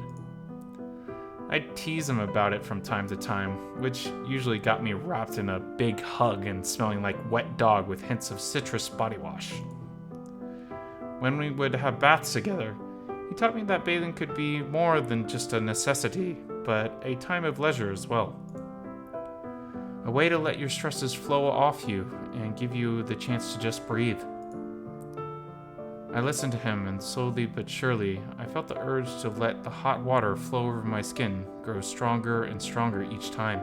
I'd tease him about it from time to time, which usually got me wrapped in a big hug and smelling like wet dog with hints of citrus body wash. When we would have baths together, he taught me that bathing could be more than just a necessity, but a time of leisure as well. A way to let your stresses flow off you and give you the chance to just breathe. I listened to him, and slowly but surely, I felt the urge to let the hot water flow over my skin grow stronger and stronger each time.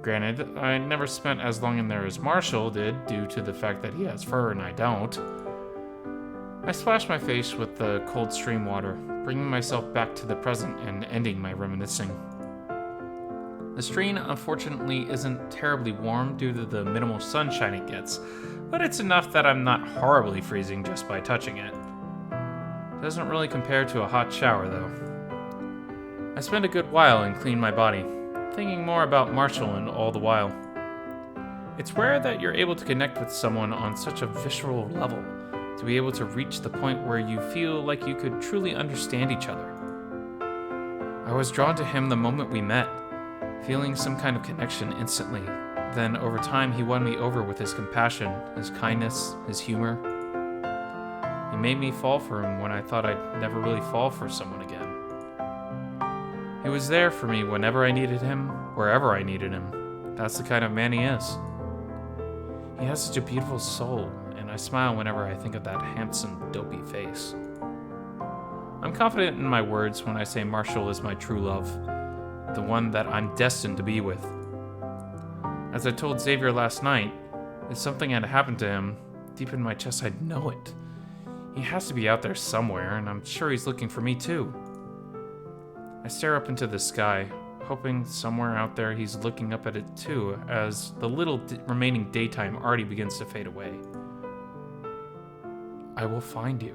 Granted, I never spent as long in there as Marshall did due to the fact that he has fur and I don't. I splashed my face with the cold stream water, bringing myself back to the present and ending my reminiscing. The stream, unfortunately, isn't terribly warm due to the minimal sunshine it gets, but it's enough that I'm not horribly freezing just by touching it. It doesn't really compare to a hot shower, though. I spend a good while and clean my body, thinking more about Marshall and all the while. It's rare that you're able to connect with someone on such a visceral level, to be able to reach the point where you feel like you could truly understand each other. I was drawn to him the moment we met, feeling some kind of connection instantly. Then, over time, he won me over with his compassion, his kindness, his humor. He made me fall for him when I thought I'd never really fall for someone again. He was there for me whenever I needed him, wherever I needed him. That's the kind of man he is. He has such a beautiful soul, and I smile whenever I think of that handsome, dopey face. I'm confident in my words when I say Marshall is my true love, the one that I'm destined to be with. As I told Xavier last night, if something had happened to him, deep in my chest I'd know it. He has to be out there somewhere, and I'm sure he's looking for me too. I stare up into the sky, hoping somewhere out there he's looking up at it too, as the little remaining daytime already begins to fade away. I will find you,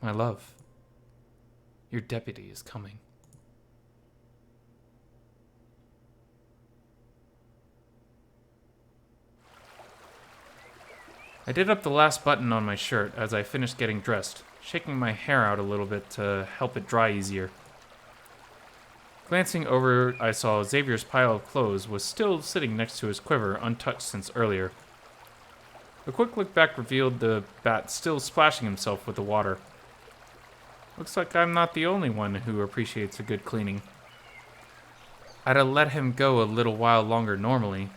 my love. Your deputy is coming. I did up the last button on my shirt as I finished getting dressed, shaking my hair out a little bit to help it dry easier. Glancing over, I saw Xavier's pile of clothes was still sitting next to his quiver, untouched since earlier. A quick look back revealed the bat still splashing himself with the water. Looks like I'm not the only one who appreciates a good cleaning. I'd have let him go a little while longer normally,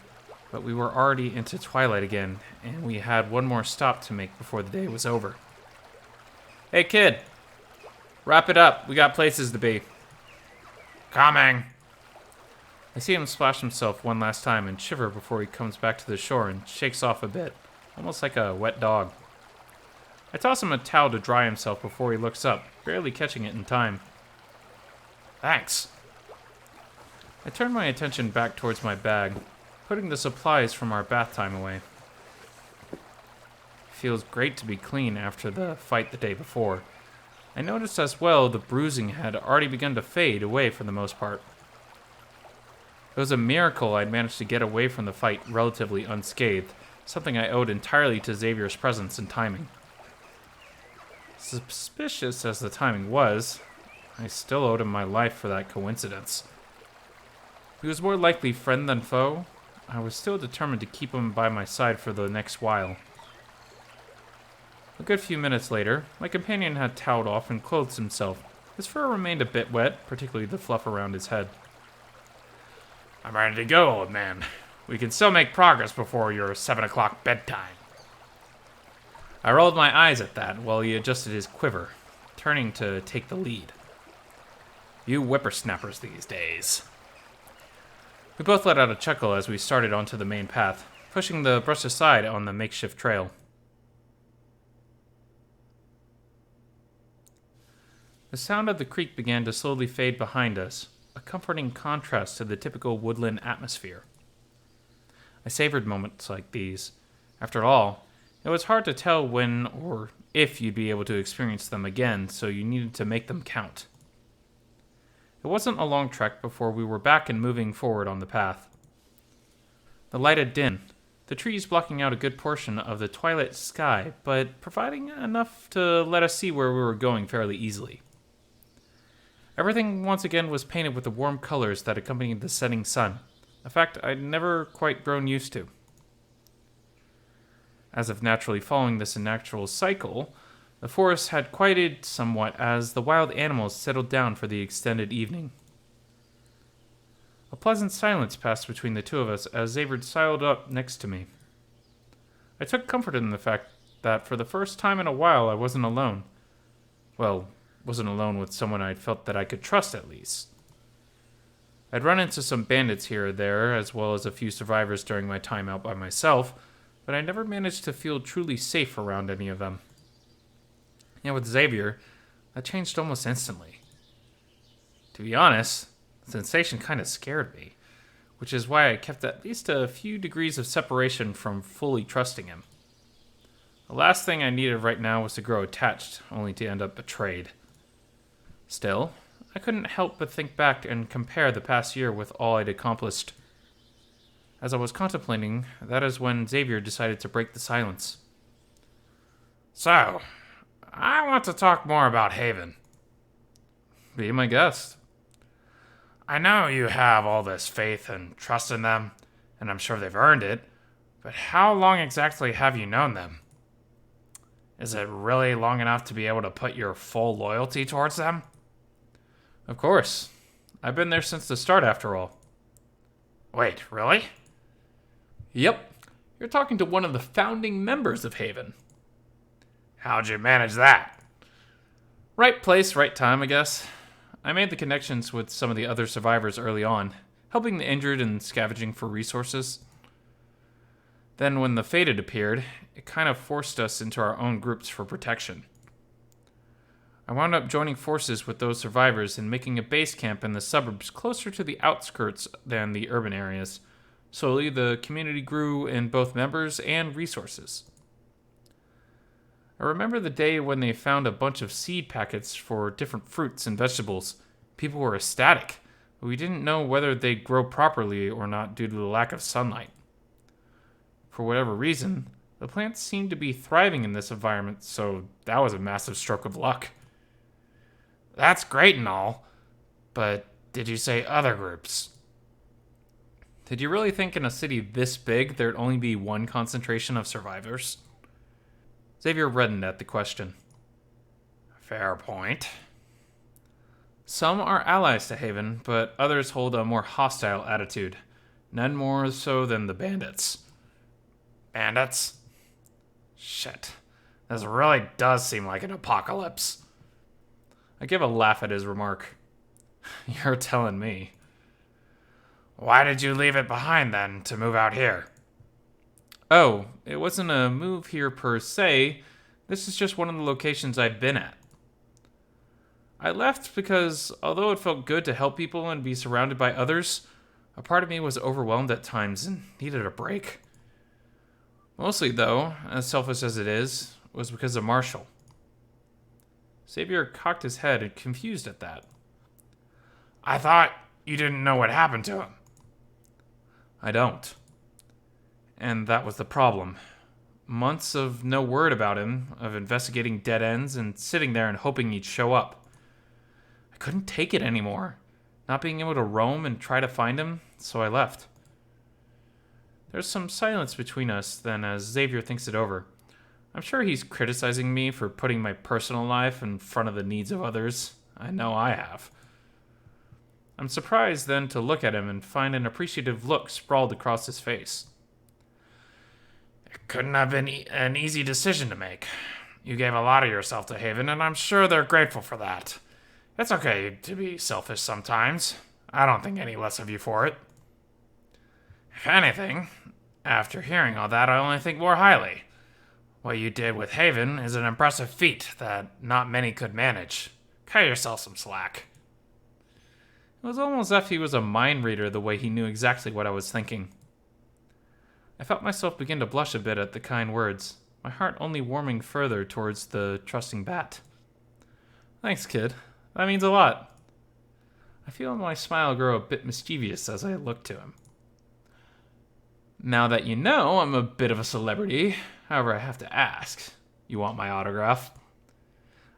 but we were already into twilight again, and we had one more stop to make before the day was over. Hey kid, wrap it up, we got places to be. Coming. I see him splash himself one last time and shiver before he comes back to the shore and shakes off a bit, almost like a wet dog. I toss him a towel to dry himself before he looks up, barely catching it in time. Thanks. I turn my attention back towards my bag, putting the supplies from our bath time away. It feels great to be clean after the fight the day before. I noticed as well the bruising had already begun to fade away for the most part. It was a miracle I'd managed to get away from the fight relatively unscathed, something I owed entirely to Xavier's presence and timing. Suspicious as the timing was, I still owed him my life for that coincidence. He was more likely friend than foe. I was still determined to keep him by my side for the next while. A good few minutes later, my companion had toweled off and clothed himself. His fur remained a bit wet, particularly the fluff around his head. I'm ready to go, old man. We can still make progress before your 7 o'clock bedtime. I rolled my eyes at that while he adjusted his quiver, turning to take the lead. You whippersnappers these days. We both let out a chuckle as we started onto the main path, pushing the brush aside on the makeshift trail. The sound of the creek began to slowly fade behind us, a comforting contrast to the typical woodland atmosphere. I savored moments like these. After all, it was hard to tell when or if you'd be able to experience them again, so you needed to make them count. It wasn't a long trek before we were back and moving forward on the path. The light had dimmed, the trees blocking out a good portion of the twilight sky, but providing enough to let us see where we were going fairly easily. Everything once again was painted with the warm colors that accompanied the setting sun, a fact I'd never quite grown used to. As if naturally following this natural cycle, the forest had quieted somewhat as the wild animals settled down for the extended evening. A pleasant silence passed between the two of us as Xavier sidled up next to me. I took comfort in the fact that for the first time in a while I wasn't alone. Well, wasn't alone with someone I felt that I could trust at least. I'd run into some bandits here or there, as well as a few survivors during my time out by myself, but I never managed to feel truly safe around any of them. And with Xavier, that changed almost instantly. To be honest, the sensation kind of scared me, which is why I kept at least a few degrees of separation from fully trusting him. The last thing I needed right now was to grow attached, only to end up betrayed. Still, I couldn't help but think back and compare the past year with all I'd accomplished. As I was contemplating, that is when Xavier decided to break the silence. So, I want to talk more about Haven. Be my guest. I know you have all this faith and trust in them, and I'm sure they've earned it, but how long exactly have you known them? Is it really long enough to be able to put your full loyalty towards them? Of course. I've been there since the start, after all. Wait, really? Yep. You're talking to one of the founding members of Haven. How'd you manage that? Right place, right time, I guess. I made the connections with some of the other survivors early on, helping the injured and scavenging for resources. Then when the Fated appeared, it kind of forced us into our own groups for protection. I wound up joining forces with those survivors and making a base camp in the suburbs closer to the outskirts than the urban areas. Slowly, the community grew in both members and resources. I remember the day when they found a bunch of seed packets for different fruits and vegetables. People were ecstatic, but we didn't know whether they'd grow properly or not due to the lack of sunlight. For whatever reason, The plants seemed to be thriving in this environment, so that was a massive stroke of luck. That's great and all, but did you say other groups? Did you really think in a city this big there'd only be one concentration of survivors? Xavier reddened at the question. Fair point. Some are allies to Haven, but others hold a more hostile attitude. None more so than the Bandits. Bandits? Shit. This really does seem like an apocalypse. I give a laugh at his remark. You're telling me. Why did you leave it behind then to move out here? Oh, it wasn't a move here per se. This is just one of the locations I'd been at. I left because, although it felt good to help people and be surrounded by others, a part of me was overwhelmed at times and needed a break. Mostly, though, as selfish as it is, was because of Marshall. Xavier cocked his head, confused at that. I thought you didn't know what happened to him. I don't. And that was the problem. Months of no word about him, of investigating dead ends and sitting there and hoping he'd show up. I couldn't take it anymore, not being able to roam and try to find him, so I left. There's some silence between us then as Xavier thinks it over. I'm sure he's criticizing me for putting my personal life in front of the needs of others. I know I have. I'm surprised then to look at him and find an appreciative look sprawled across his face. It couldn't have been an easy decision to make. You gave a lot of yourself to Haven, and I'm sure they're grateful for that. It's okay to be selfish sometimes. I don't think any less of you for it. If anything, after hearing all that, I only think more highly. What you did with Haven is an impressive feat that not many could manage. Cut yourself some slack. It was almost as if he was a mind reader the way he knew exactly what I was thinking. I felt myself begin to blush a bit at the kind words, my heart only warming further towards the trusting bat. Thanks, kid. That means a lot. I feel my smile grow a bit mischievous as I look to him. Now that you know I'm a bit of a celebrity, however I have to ask, you want my autograph?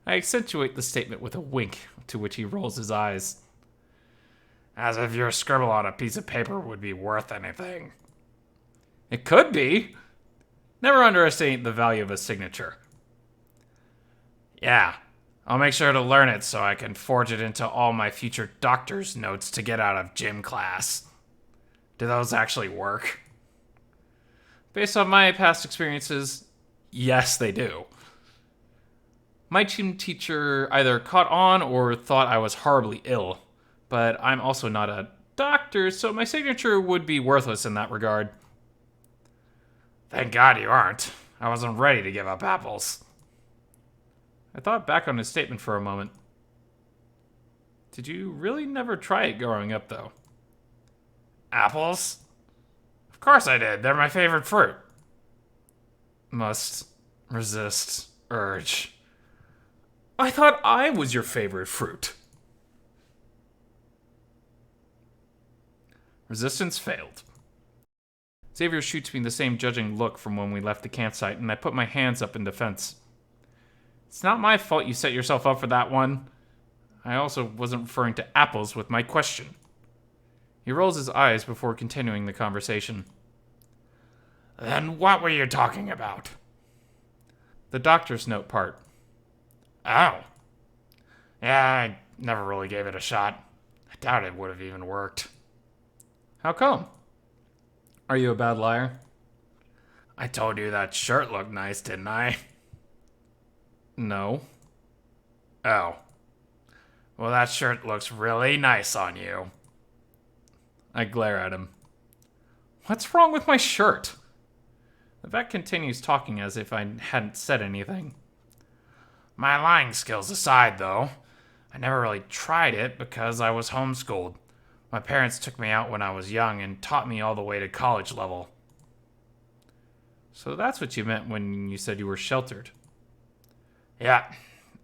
I accentuate the statement with a wink, to which he rolls his eyes. As if your scribble on a piece of paper would be worth anything. It could be. Never underestimate the value of a signature. Yeah, I'll make sure to learn it so I can forge it into all my future doctor's notes to get out of gym class. Do those actually work? Based on my past experiences, yes, they do. My gym teacher either caught on or thought I was horribly ill, but I'm also not a doctor, so my signature would be worthless in that regard. Thank God you aren't. I wasn't ready to give up apples. I thought back on his statement for a moment. Did you really never try it growing up, though? Apples? Of course I did. They're my favorite fruit. Must resist urge. I thought I was your favorite fruit. Resistance failed. Xavier shoots me the same judging look from when we left the campsite, and I put my hands up in defense. It's not my fault you set yourself up for that one. I also wasn't referring to apples with my question. He rolls his eyes before continuing the conversation. Then what were you talking about? The doctor's note part. Oh. Yeah, I never really gave it a shot. I doubt it would have even worked. How come? Are you a bad liar? I told you that shirt looked nice, didn't I? No. Oh. Well, that shirt looks really nice on you. I glare at him. What's wrong with my shirt? The vet continues talking as if I hadn't said anything. My lying skills aside, though, I never really tried it because I was homeschooled. My parents took me out when I was young and taught me all the way to college level. So that's what you meant when you said you were sheltered. Yeah,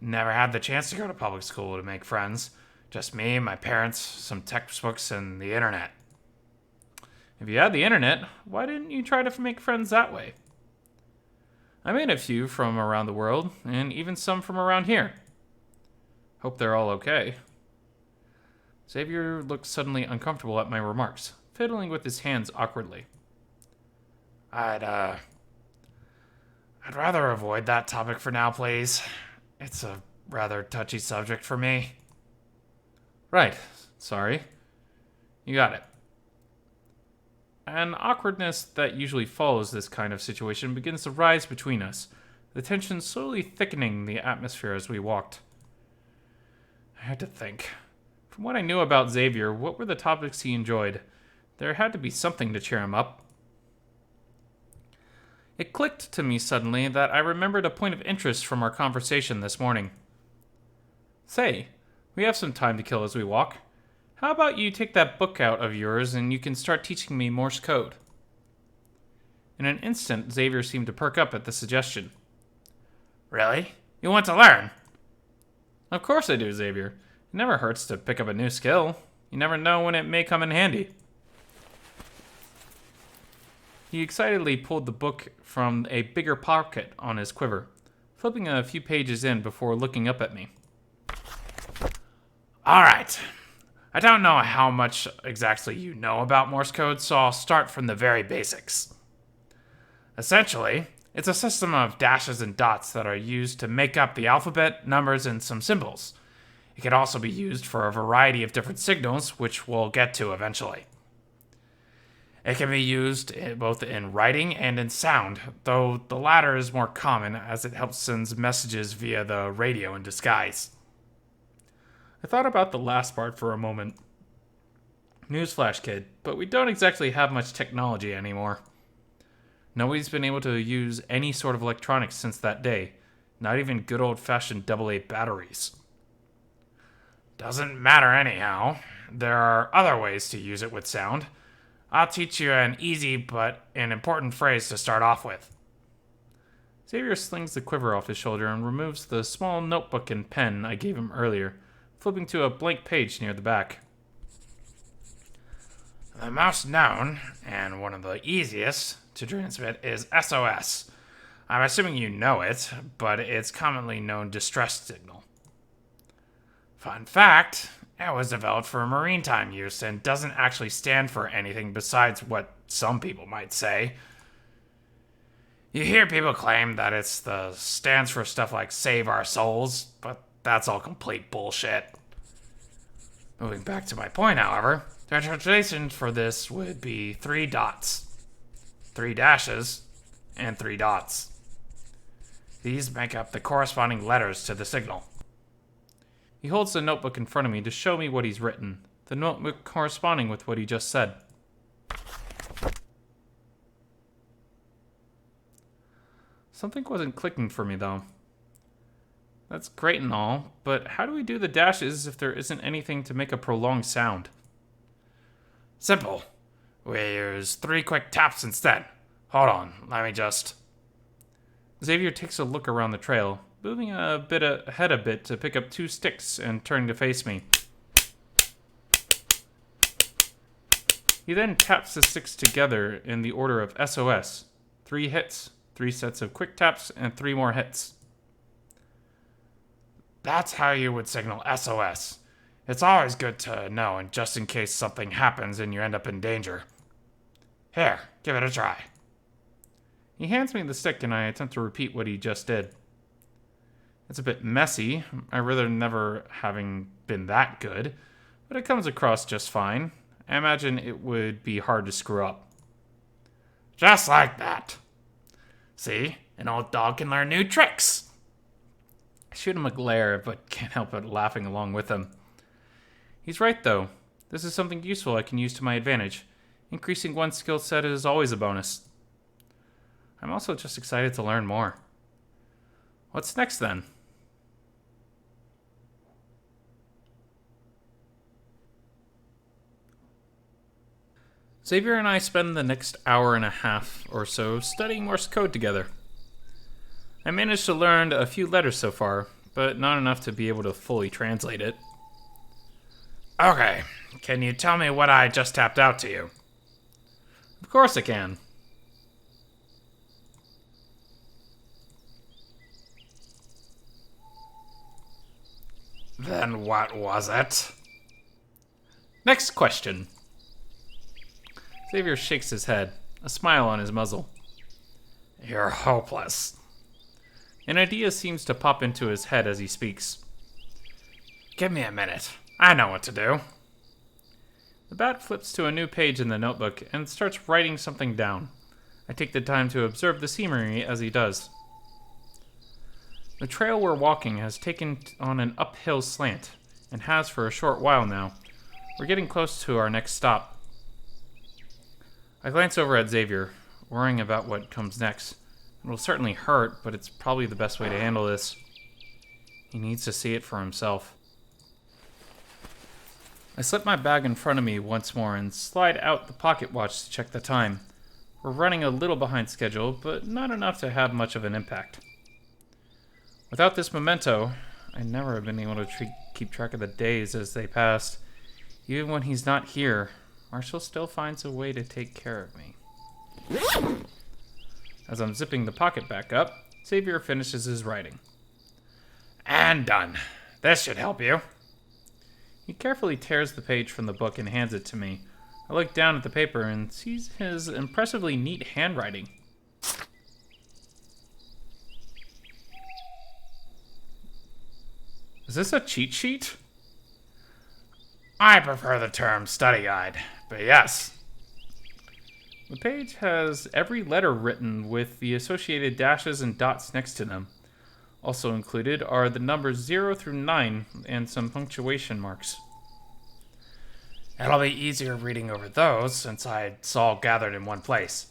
never had the chance to go to public school to make friends. Just me, my parents, some textbooks, and the internet. If you had the internet, why didn't you try to make friends that way? I made a few from around the world, and even some from around here. Hope they're all okay. Xavier looked suddenly uncomfortable at my remarks, fiddling with his hands awkwardly. I'd rather avoid that topic for now, please. It's a rather touchy subject for me. Right, sorry. You got it. An awkwardness that usually follows this kind of situation begins to rise between us, the tension slowly thickening the atmosphere as we walked. I had to think. From what I knew about Xavier, what were the topics he enjoyed? There had to be something to cheer him up. It clicked to me suddenly that I remembered a point of interest from our conversation this morning. Say, we have some time to kill as we walk. How about you take that book out of yours and you can start teaching me Morse code? In an instant, Xavier seemed to perk up at the suggestion. Really? You want to learn? Of course I do, Xavier. It never hurts to pick up a new skill. You never know when it may come in handy. He excitedly pulled the book from a bigger pocket on his quiver, flipping a few pages in before looking up at me. All right. I don't know how much exactly you know about Morse code, so I'll start from the very basics. Essentially, it's a system of dashes and dots that are used to make up the alphabet, numbers, and some symbols. It can also be used for a variety of different signals, which we'll get to eventually. It can be used both in writing and in sound, though the latter is more common as it helps send messages via the radio in disguise. I thought about the last part for a moment. Newsflash, kid, but we don't exactly have much technology anymore. Nobody's been able to use any sort of electronics since that day, not even good old-fashioned AA batteries. Doesn't matter anyhow. There are other ways to use it with sound. I'll teach you an easy but an important phrase to start off with. Xavier slings the quiver off his shoulder and removes the small notebook and pen I gave him earlier, flipping to a blank page near the back. The most known, and one of the easiest, to transmit is SOS. I'm assuming you know it, but it's commonly known distress signal. Fun fact, it was developed for maritime use and doesn't actually stand for anything besides what some people might say. You hear people claim that stands for stuff like save our souls, but that's all complete bullshit. Moving back to my point, however, the translation for this would be 3 dots, 3 dashes, and 3 dots. These make up the corresponding letters to the signal. He holds the notebook in front of me to show me what he's written, the notebook corresponding with what he just said. Something wasn't clicking for me, though. That's great and all, but how do we do the dashes if there isn't anything to make a prolonged sound? Simple. We use 3 quick taps instead. Hold on, let me just... Xavier takes a look around the trail, moving a bit ahead a bit to pick up 2 sticks and turning to face me. He then taps the sticks together in the order of SOS. 3 hits, 3 sets of quick taps, and 3 more hits. That's how you would signal SOS. It's always good to know, and just in case something happens and you end up in danger. Here, give it a try. He hands me the stick and I attempt to repeat what he just did. It's a bit messy, I rather never having been that good, but it comes across just fine. I imagine it would be hard to screw up. Just like that. See, an old dog can learn new tricks. I shoot him a glare, but can't help but laughing along with him. He's right, though. This is something useful I can use to my advantage. Increasing one's skill set is always a bonus. I'm also just excited to learn more. What's next, then? Xavier and I spend the next hour and a half or so studying Morse code together. I managed to learn a few letters so far, but not enough to be able to fully translate it. Okay, can you tell me what I just tapped out to you? Of course I can. Then what was it? Next question. Xavier shakes his head, a smile on his muzzle. You're hopeless. An idea seems to pop into his head as he speaks. Give me a minute. I know what to do. The bat flips to a new page in the notebook and starts writing something down. I take the time to observe the scenery as he does. The trail we're walking has taken on an uphill slant, and has for a short while now. We're getting close to our next stop. I glance over at Xavier, worrying about what comes next. It will certainly hurt, but it's probably the best way to handle this. He needs to see it for himself. I slip my bag in front of me once more and slide out the pocket watch to check the time. We're running a little behind schedule, but not enough to have much of an impact. Without this memento, I never have been able to keep track of the days as they passed. Even when he's not here, Marshall still finds a way to take care of me. As I'm zipping the pocket back up, Xavier finishes his writing. And done. This should help you. He carefully tears the page from the book and hands it to me. I look down at the paper and see his impressively neat handwriting. Is this a cheat sheet? I prefer the term study guide, but yes. The page has every letter written with the associated dashes and dots next to them. Also included are the numbers 0 through 9 and some punctuation marks. It'll be easier reading over those since it's all gathered in one place.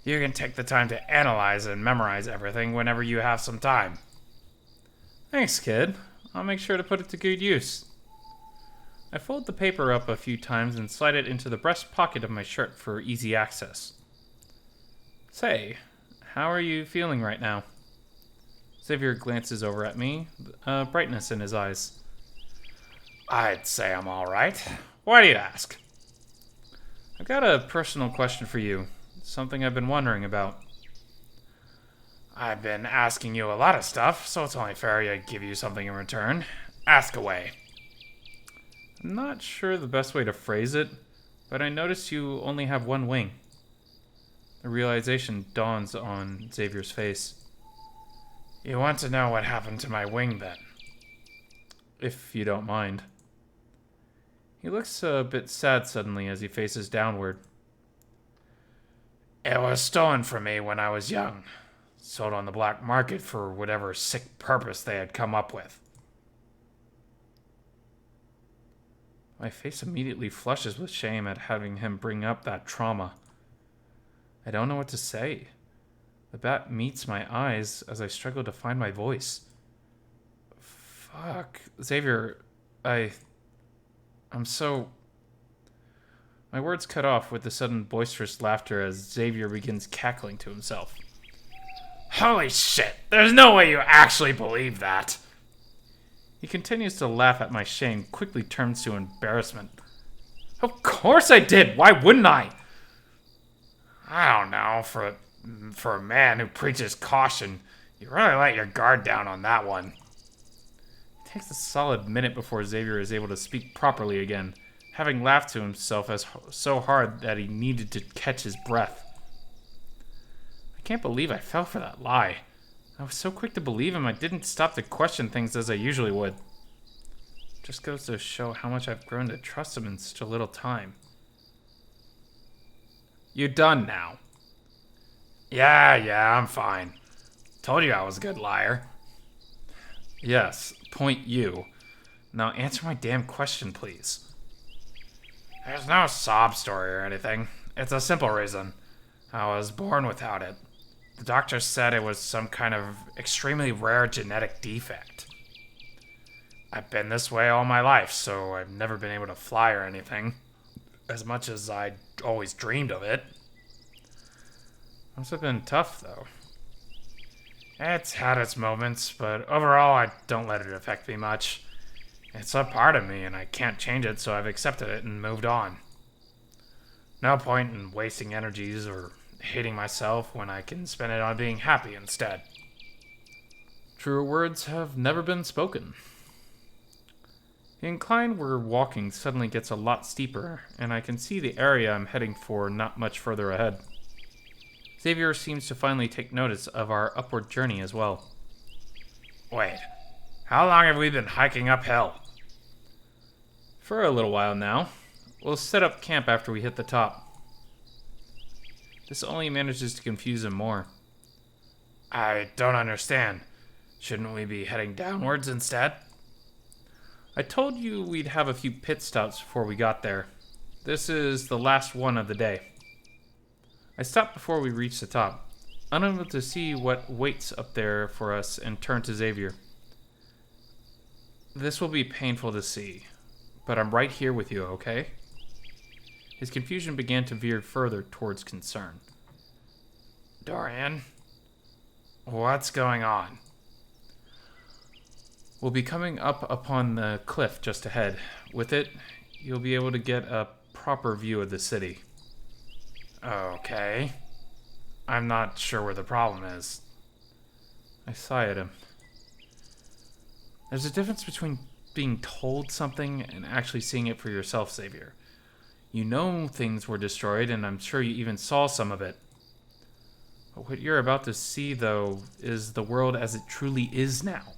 You can take the time to analyze and memorize everything whenever you have some time. Thanks, kid. I'll make sure to put it to good use. I fold the paper up a few times and slide it into the breast pocket of my shirt for easy access. Say, how are you feeling right now? Xavier glances over at me, a brightness in his eyes. I'd say I'm all right. Why do you ask? I've got a personal question for you, something I've been wondering about. I've been asking you a lot of stuff, so it's only fair I give you something in return. Ask away. I'm not sure the best way to phrase it, but I notice you only have one wing. The realization dawns on Xavier's face. You want to know what happened to my wing, then? If you don't mind. He looks a bit sad suddenly as he faces downward. It was stolen from me when I was young. Sold on the black market for whatever sick purpose they had come up with. My face immediately flushes with shame at having him bring up that trauma. I don't know what to say. The bat meets my eyes as I struggle to find my voice. Fuck. Xavier, I'm so... My words cut off with the sudden boisterous laughter as Xavier begins cackling to himself. Holy shit! There's no way you actually believe that! He continues to laugh at my shame, quickly turns to embarrassment. Of course I did! Why wouldn't I? I don't know, for a man who preaches caution, you really let your guard down on that one. It takes a solid minute before Xavier is able to speak properly again, having laughed to himself so hard that he needed to catch his breath. I can't believe I fell for that lie. I was so quick to believe him I didn't stop to question things as I usually would. Just goes to show how much I've grown to trust him in such a little time. You done now? Yeah, I'm fine. Told you I was a good liar. Yes, point you. Now answer my damn question, please. There's no sob story or anything. It's a simple reason. I was born without it. The doctor said it was some kind of extremely rare genetic defect. I've been this way all my life, so I've never been able to fly or anything. As much as I'd always dreamed of it. Must have been tough, though. It's had its moments, but overall I don't let it affect me much. It's a part of me and I can't change it, so I've accepted it and moved on. No point in wasting energies or hating myself when I can spend it on being happy instead. Truer words have never been spoken. The incline we're walking suddenly gets a lot steeper, and I can see the area I'm heading for not much further ahead. Xavier seems to finally take notice of our upward journey as well. Wait, how long have we been hiking uphill? For a little while now. We'll set up camp after we hit the top. This only manages to confuse him more. I don't understand. Shouldn't we be heading downwards instead? I told you we'd have a few pit stops before we got there. This is the last one of the day. I stopped before we reached the top, unable to see what waits up there for us, and turned to Xavier. This will be painful to see, but I'm right here with you, okay? His confusion began to veer further towards concern. Dorian, what's going on? We'll be coming up upon the cliff just ahead. With it, you'll be able to get a proper view of the city. Okay. I'm not sure where the problem is. I sigh at him. There's a difference between being told something and actually seeing it for yourself, Xavier. You know things were destroyed, and I'm sure you even saw some of it. But what you're about to see, though, is the world as it truly is now.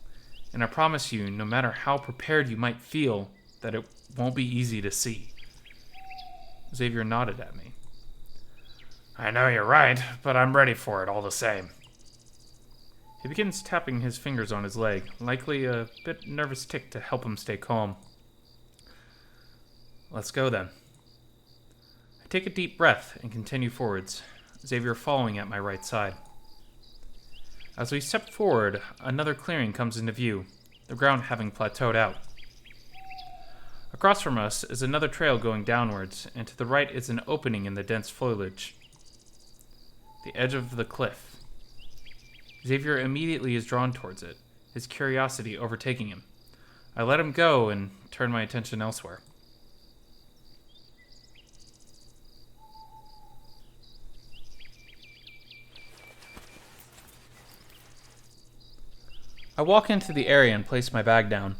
And I promise you, no matter how prepared you might feel, that it won't be easy to see. Xavier nodded at me. I know you're right, but I'm ready for it all the same. He begins tapping his fingers on his leg, likely a bit nervous tick to help him stay calm. Let's go then. I take a deep breath and continue forwards, Xavier following at my right side. As we step forward, another clearing comes into view, the ground having plateaued out. Across from us is another trail going downwards, and to the right is an opening in the dense foliage. The edge of the cliff. Xavier immediately is drawn towards it, his curiosity overtaking him. I let him go and turn my attention elsewhere. I walk into the area and place my bag down,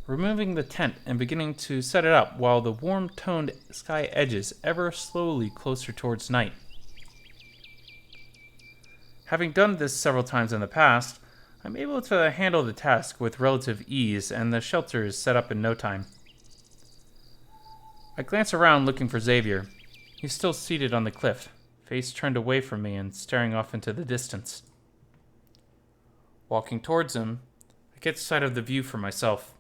removing the tent and beginning to set it up while the warm-toned sky edges ever slowly closer towards night. Having done this several times in the past, I'm able to handle the task with relative ease, and the shelter is set up in no time. I glance around looking for Xavier. He's still seated on the cliff, face turned away from me and staring off into the distance. Walking towards him, I get sight of the view for myself.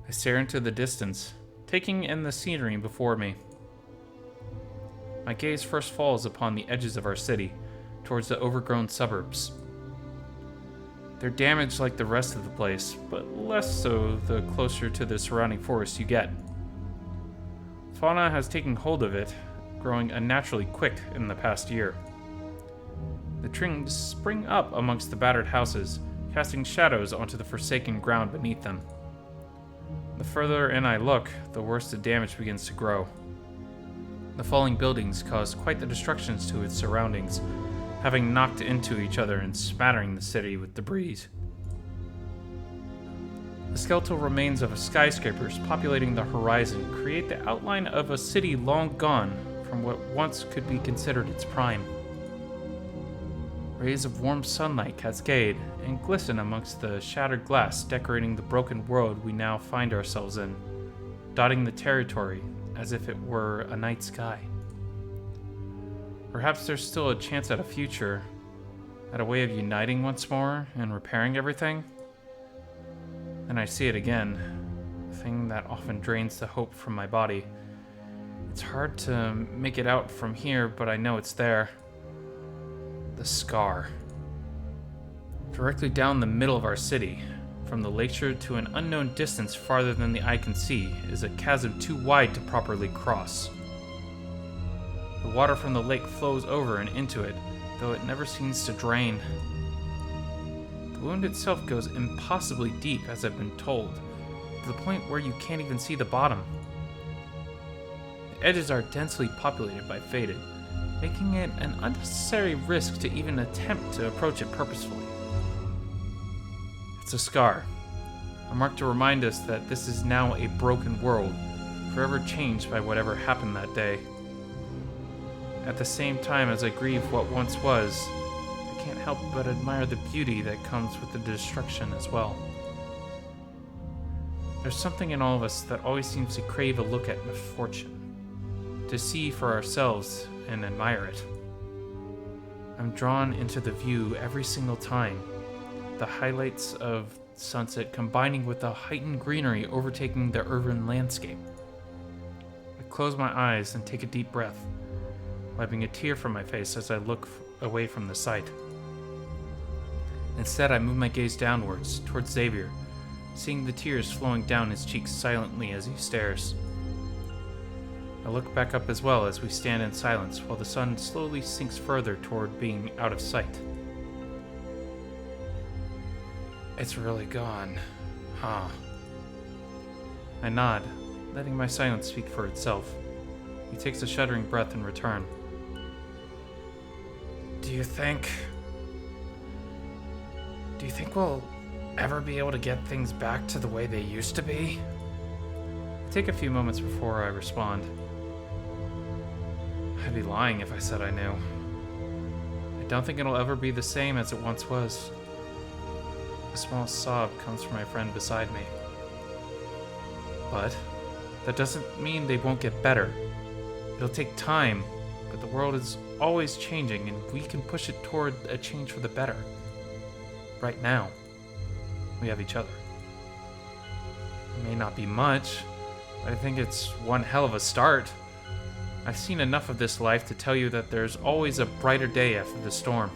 I stare into the distance, taking in the scenery before me. My gaze first falls upon the edges of our city, towards the overgrown suburbs. They're damaged like the rest of the place, but less so the closer to the surrounding forest you get. Fauna has taken hold of it, growing unnaturally quick in the past year. The trees spring up amongst the battered houses, casting shadows onto the forsaken ground beneath them. The further in I look, the worse the damage begins to grow. The falling buildings cause quite the destructions to its surroundings, having knocked into each other and smattering the city with debris. The skeletal remains of skyscrapers populating the horizon create the outline of a city long gone from what once could be considered its prime. Rays of warm sunlight cascade and glisten amongst the shattered glass decorating the broken world we now find ourselves in, dotting the territory as if it were a night sky. Perhaps there's still a chance at a future, at a way of uniting once more and repairing everything. Then I see it again, a thing that often drains the hope from my body. It's hard to make it out from here, but I know it's there. The scar. Directly down the middle of our city, from the lakeshore to an unknown distance farther than the eye can see, is a chasm too wide to properly cross. The water from the lake flows over and into it, though it never seems to drain. The wound itself goes impossibly deep, as I've been told, to the point where you can't even see the bottom. The edges are densely populated by faded, making it an unnecessary risk to even attempt to approach it purposefully. It's a scar, a mark to remind us that this is now a broken world, forever changed by whatever happened that day. At the same time as I grieve what once was, I can't help but admire the beauty that comes with the destruction as well. There's something in all of us that always seems to crave a look at misfortune, to see for ourselves and admire it. I'm drawn into the view every single time, the highlights of sunset combining with the heightened greenery overtaking the urban landscape. I close my eyes and take a deep breath, wiping a tear from my face as I look away from the sight. Instead, I move my gaze downwards, towards Xavier, seeing the tears flowing down his cheeks silently as he stares. I look back up as well as we stand in silence while the sun slowly sinks further toward being out of sight. It's really gone, huh? I nod, letting my silence speak for itself. He takes a shuddering breath in return. Do you think we'll ever be able to get things back to the way they used to be? I take a few moments before I respond. I'd be lying if I said I knew. I don't think it'll ever be the same as it once was. A small sob comes from my friend beside me. But that doesn't mean they won't get better. It'll take time, but the world is always changing and we can push it toward a change for the better. Right now, we have each other. It may not be much, but I think it's one hell of a start. I've seen enough of this life to tell you that there's always a brighter day after the storm.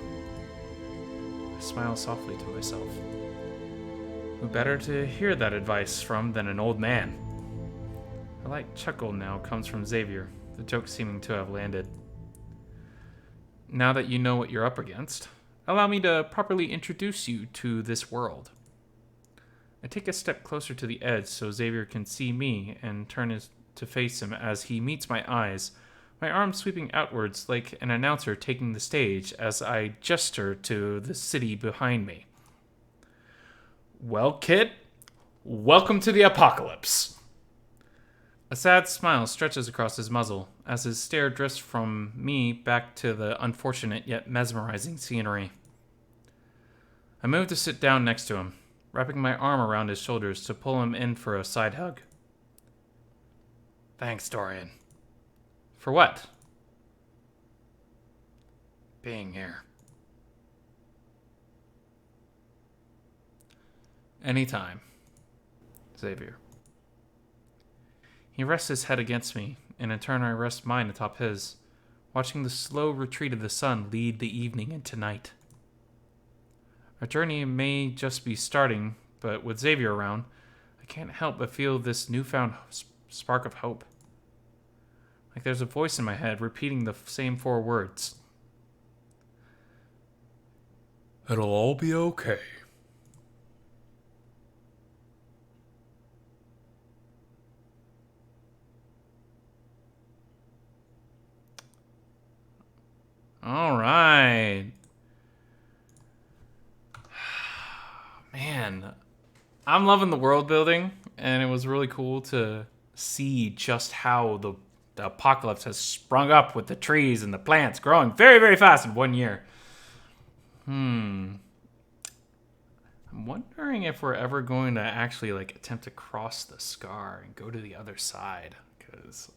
I smile softly to myself. Who better to hear that advice from than an old man? A light chuckle now comes from Xavier, the joke seeming to have landed. Now that you know what you're up against, allow me to properly introduce you to this world. I take a step closer to the edge so Xavier can see me and turn to face him as he meets my eyes, my arm sweeping outwards like an announcer taking the stage as I gesture to the city behind me. Well, kid, welcome to the apocalypse. A sad smile stretches across his muzzle as his stare drifts from me back to the unfortunate yet mesmerizing scenery. I move to sit down next to him, wrapping my arm around his shoulders to pull him in for a side hug. Thanks, Dorian. For what? Being here. Anytime, Xavier. He rests his head against me, and in turn I rest mine atop his, watching the slow retreat of the sun lead the evening into night. Our journey may just be starting, but with Xavier around, I can't help but feel this newfound spark of hope. Like there's a voice in my head repeating the same 4 words. It'll all be okay. All right. Man, I'm loving the world building, and it was really cool to see just how the apocalypse has sprung up with the trees and the plants growing very, very fast in 1 year. I'm wondering if we're ever going to actually attempt to cross the scar and go to the other side, because,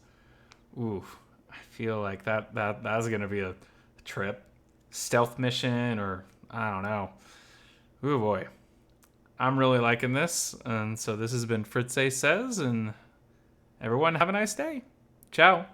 I feel like that's gonna be a trip, stealth mission, or I don't know. Ooh boy, I'm really liking this, and so this has been Fritz-Ay Says, and everyone have a nice day. Ciao.